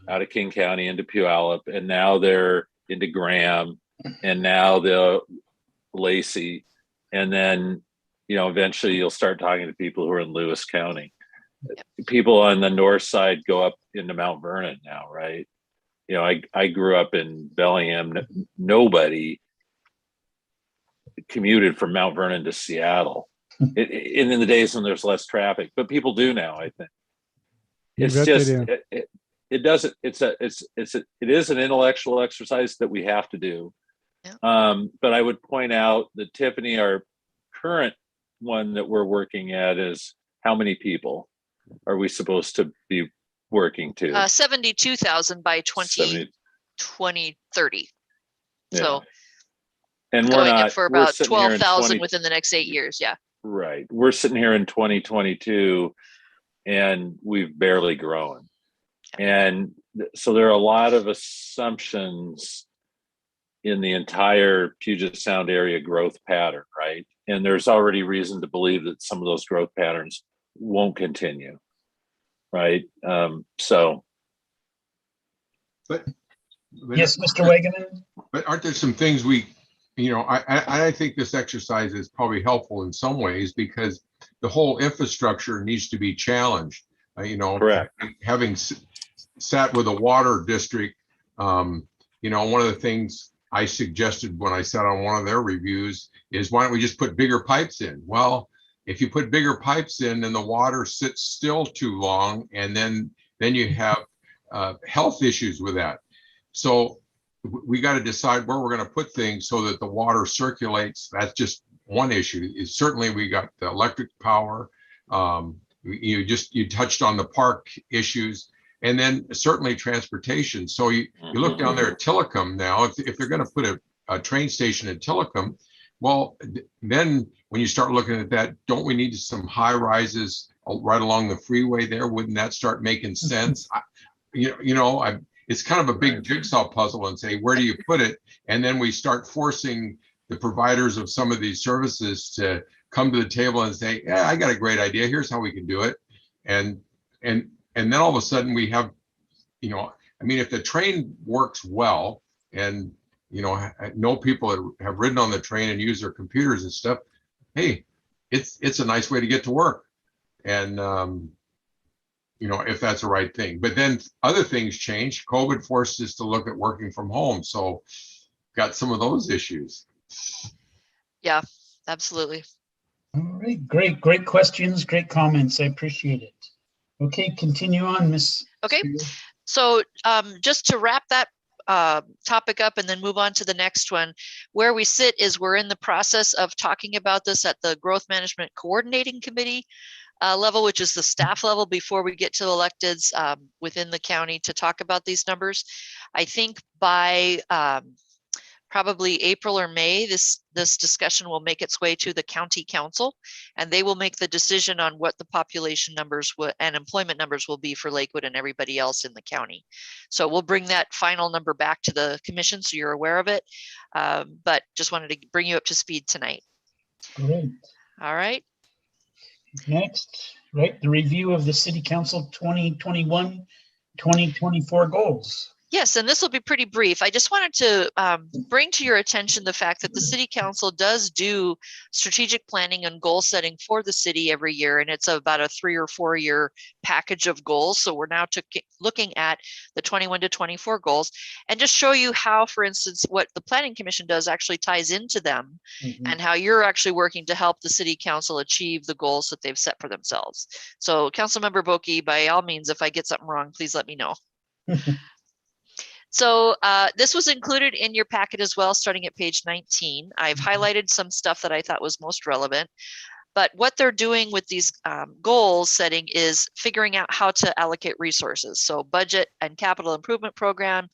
out of King County into Puyallup, and now they're into Graham, and now the Lacey, and then, eventually you'll start talking to people who are in Lewis County. People on the north side go up into Mount Vernon now, right? I grew up in Bellingham. Nobody commuted from Mount Vernon to Seattle in the days when there's less traffic, but people do now, I think. It's just, it is an intellectual exercise that we have to do. Yeah. But I would point out that, Tiffany, our current one that we're working at is, how many people are we supposed to be working to? 72,000 by 2030. Yeah. So, and we're for about 12,000 within the next 8 years. Yeah. Right. We're sitting here in 2022 and we've barely grown. And so there are a lot of assumptions in the entire Puget Sound area growth pattern, right? And there's already reason to believe that some of those growth patterns won't continue, right? But yes, Mr. Wageman. But aren't there some things I think this exercise is probably helpful in some ways, because the whole infrastructure needs to be challenged. Correct. Having sat with a water district, one of the things I suggested when I sat on one of their reviews is, why don't we just put bigger pipes in? Well, if you put bigger pipes in and the water sits still too long, and then you have health issues with that. So we got to decide where we're going to put things so that the water circulates. That's just one issue. Certainly we got the electric power. You touched on the park issues, and then certainly transportation. So you look down there at Telecom now, if they're going to put a train station in Telecom, well, then when you start looking at that, don't we need some high rises right along the freeway there? Wouldn't that start making sense? It's kind of a big jigsaw puzzle, and say, where do you put it? And then we start forcing the providers of some of these services to come to the table and say, yeah, I got a great idea. Here's how we can do it. And then all of a sudden we have, if the train works well, and you know, I know people that have ridden on the train and used their computers and stuff. Hey, it's a nice way to get to work. And, you know, if that's the right thing. But then other things changed. COVID forced us to look at working from home. So got some of those issues. Yeah, absolutely. All right, great questions, great comments. I appreciate it. Okay, continue on, Miss. Okay. Spear. So just to wrap that topic up and then move on to the next one, where we sit is we're in the process of talking about this at the Growth Management Coordinating Committee level, which is the staff level, before we get to electeds within the county to talk about these numbers. I think by probably April or May, this discussion will make its way to the county council, and they will make the decision on what the population numbers and employment numbers will be for Lakewood and everybody else in the county. So we'll bring that final number back to the commission so you're aware of it, but just wanted to bring you up to speed tonight. Great. All right. Next, right, the review of the City Council 2021-2024 goals. Yes, and this will be pretty brief. I just wanted to bring to your attention the fact that the City Council does do strategic planning and goal setting for the city every year, and it's about a 3 or 4 year package of goals. So we're now looking at the 21 to 24 goals and just show you how, for instance, what the Planning Commission does actually ties into them, and how you're actually working to help the City Council achieve the goals that they've set for themselves. So Councilmember Boki, by all means, if I get something wrong, please let me know. So this was included in your packet as well, starting at page 19. I've highlighted some stuff that I thought was most relevant, but what they're doing with these goal setting is figuring out how to allocate resources. So budget and capital improvement program,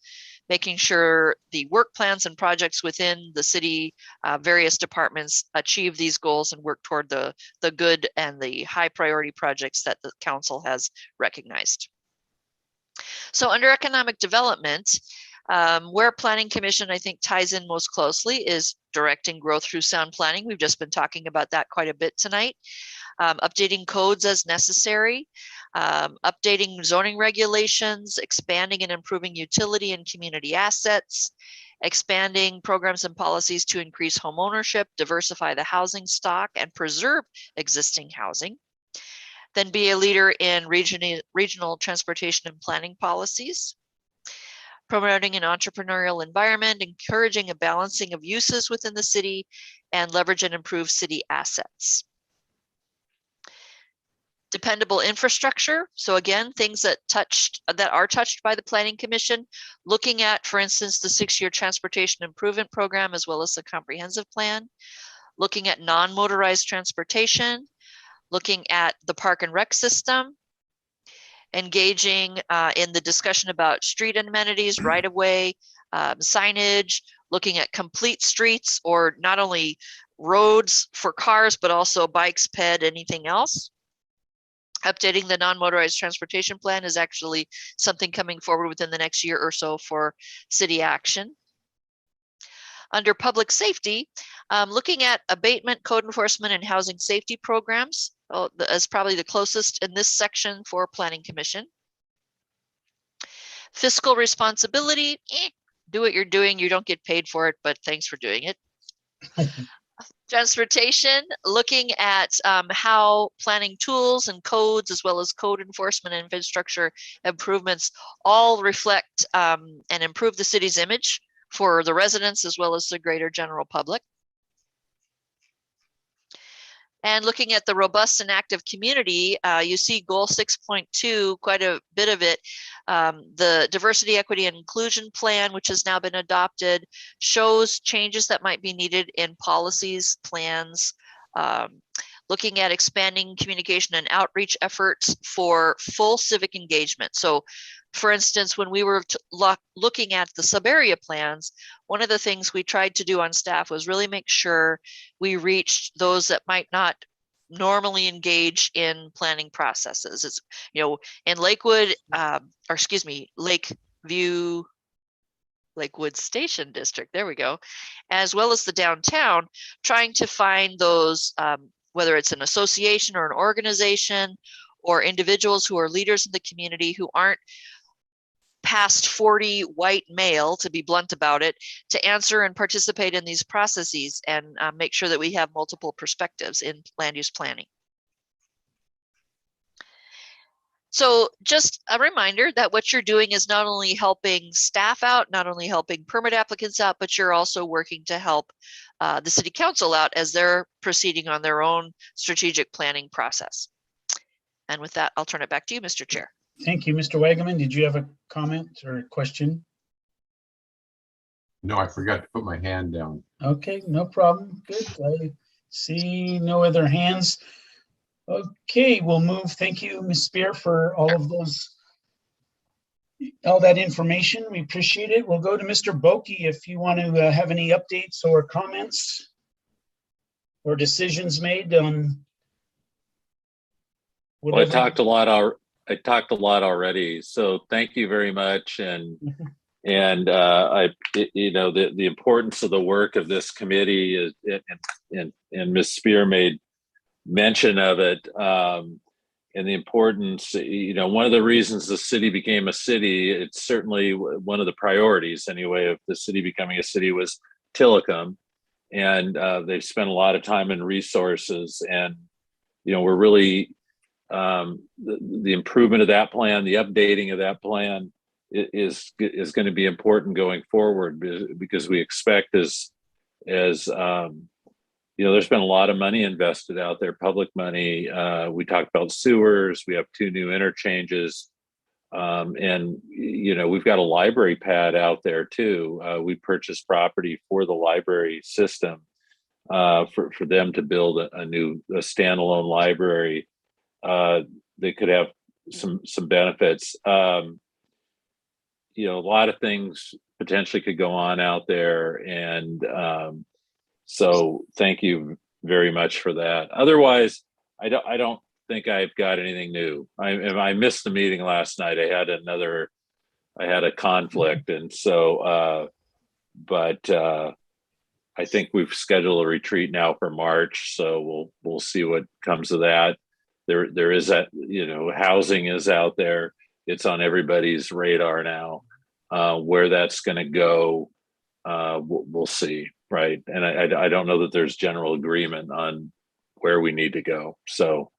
making sure the work plans and projects within the city, various departments achieve these goals and work toward the good and the high priority projects that the council has recognized. So under economic development, where Planning Commission, I think, ties in most closely is directing growth through sound planning. We've just been talking about that quite a bit tonight. Updating codes as necessary, updating zoning regulations, expanding and improving utility and community assets, expanding programs and policies to increase home ownership, diversify the housing stock, and preserve existing housing. Then be a leader in regional transportation and planning policies, promoting an entrepreneurial environment, encouraging a balancing of uses within the city, and leverage and improve city assets. Dependable infrastructure. So again, things that are touched by the Planning Commission, looking at, for instance, the 6-year transportation improvement program, as well as the comprehensive plan, looking at non-motorized transportation, looking at the park and rec system, engaging in the discussion about street amenities, right-of-way, signage, looking at complete streets, or not only roads for cars, but also bikes, ped, anything else. Updating the non-motorized transportation plan is actually something coming forward within the next year or so for city action. Under public safety, looking at abatement, code enforcement, and housing safety programs is probably the closest in this section for Planning Commission. Fiscal responsibility, do what you're doing. You don't get paid for it, but thanks for doing it. Transportation, looking at how planning tools and codes, as well as code enforcement and infrastructure improvements, all reflect and improve the city's image for the residents as well as the greater general public. And looking at the robust and active community, you see goal 6.2, quite a bit of it. The diversity, equity, and inclusion plan, which has now been adopted, shows changes that might be needed in policies, plans, looking at expanding communication and outreach efforts for full civic engagement. So for instance, when we were looking at the sub-area plans, one of the things we tried to do on staff was really make sure we reached those that might not normally engage in planning processes. It's, you know, in Lakewood, Lakewood Station District, there we go, as well as the downtown, trying to find those, whether it's an association or an organization or individuals who are leaders in the community who aren't past 40 white male, to be blunt about it, to answer and participate in these processes and make sure that we have multiple perspectives in land use planning. So just a reminder that what you're doing is not only helping staff out, not only helping permit applicants out, but you're also working to help the city council out as they're proceeding on their own strategic planning process. And with that, I'll turn it back to you, Mr. Chair. Thank you, Mr. Wagaman. Did you have a comment or a question? No, I forgot to put my hand down. Okay, no problem. Good. I see no other hands. Okay, we'll move. Thank you, Ms. Spear, for all that information. We appreciate it. We'll go to Mr. Boki if you want to have any updates or comments or decisions made on Well, I talked a lot already, so thank you very much. And the importance of the work of this committee is, and Ms. Spear made mention of it, and the importance. One of the reasons the city became a city, it's certainly one of the priorities anyway of the city becoming a city, was Telecom, and they've spent a lot of time and resources, and we're really the improvement of that plan, the updating of that plan is going to be important going forward, because we expect as there's been a lot of money invested out there, public money. We talked about sewers. We have 2 new interchanges, and we've got a library pad out there too. We purchased property for the library system for them to build a standalone library. They could have some benefits. A lot of things potentially could go on out there, and so thank you very much for that. Otherwise, I don't think I've got anything new. I missed the meeting last night. I had a conflict, and so but I think we've scheduled a retreat now for March, so we'll see what comes of that. There is that, housing is out there. It's on everybody's radar now. Where that's going to go, we'll see, right? And I don't know that there's general agreement on where we need to go. So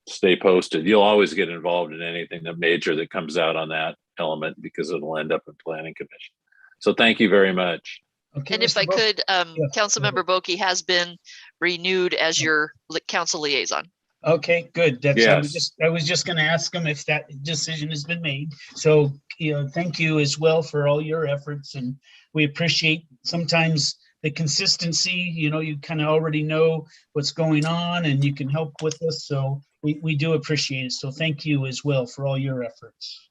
stay posted. You'll always get involved in anything major that comes out on that element, because it'll end up in Planning Commission. So thank you very much. Okay, And if I could, Councilmember Boki has been renewed as your council liaison. Okay, good. That's Yes. I was just going to ask him if that decision has been made. So, thank you as well for all your efforts, and we appreciate sometimes the consistency. You kind of already know what's going on, and you can help with us. So we do appreciate it. So thank you as well for all your efforts.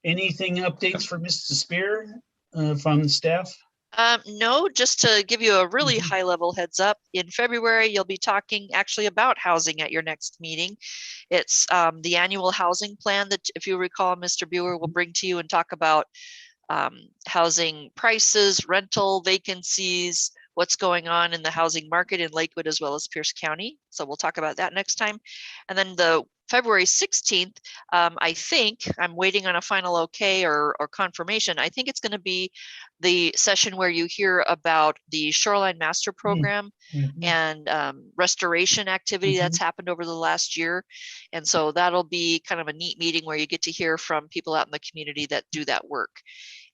Anything updates for Mr. Spear from the staff? No, just to give you a really high level heads up, in February, you'll be talking actually about housing at your next meeting. It's the annual housing plan that, if you recall, Mr. Buer will bring to you and talk about housing prices, rental vacancies, what's going on in the housing market in Lakewood as well as Pierce County. So we'll talk about that next time. And then the February 16th, I think, I'm waiting on a final okay or confirmation. I think it's going to be the session where you hear about the Shoreline Master Program and restoration activity that's happened over the last year. And so that'll be kind of a neat meeting where you get to hear from people out in the community that do that work.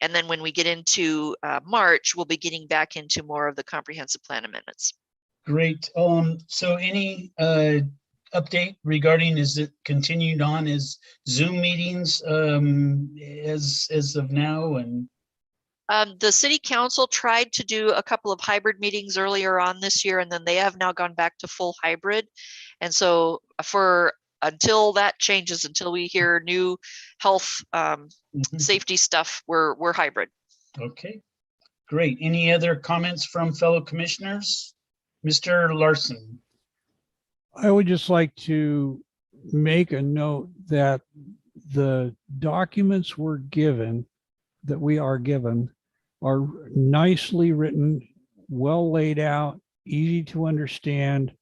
And then when we get into March, we'll be getting back into more of the comprehensive plan amendments. Great. So any update regarding, is it continued on as Zoom meetings as of now? And the city council tried to do a couple of hybrid meetings earlier on this year, and then they have now gone back to full hybrid. And so until that changes, until we hear new health safety stuff, we're hybrid. Okay, great. Any other comments from fellow commissioners? Mr. Larson. I would just like to make a note that the documents that we are given are nicely written, well laid out, easy to understand,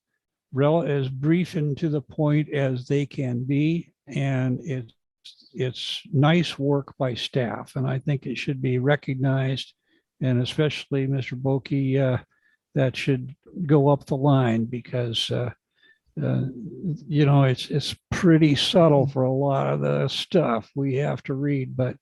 as brief and to the point as they can be. And it's it's nice work by staff, and I think it should be recognized. And especially Mr. Boki, that should go up the line because it's pretty subtle for a lot of the stuff we have to read. But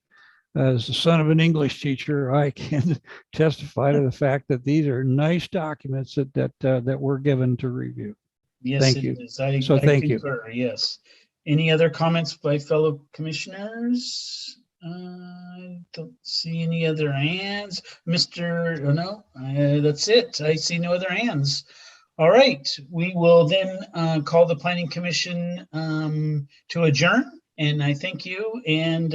as the son of an English teacher, I can testify to the fact that these are nice documents that we're given to review. Yes, Thank it you. is. I Thank you. concur, yes. Any other comments by fellow commissioners? I don't see any other hands. That's it. I see no other hands. All right, we will then call the Planning Commission to adjourn, and I thank you, and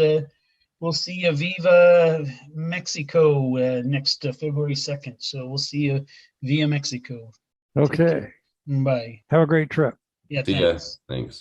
we'll see you Viva Mexico next February 2nd. So we'll see you via Mexico. Okay. Bye. Have a great trip. Yeah, See ya. thanks. Thanks.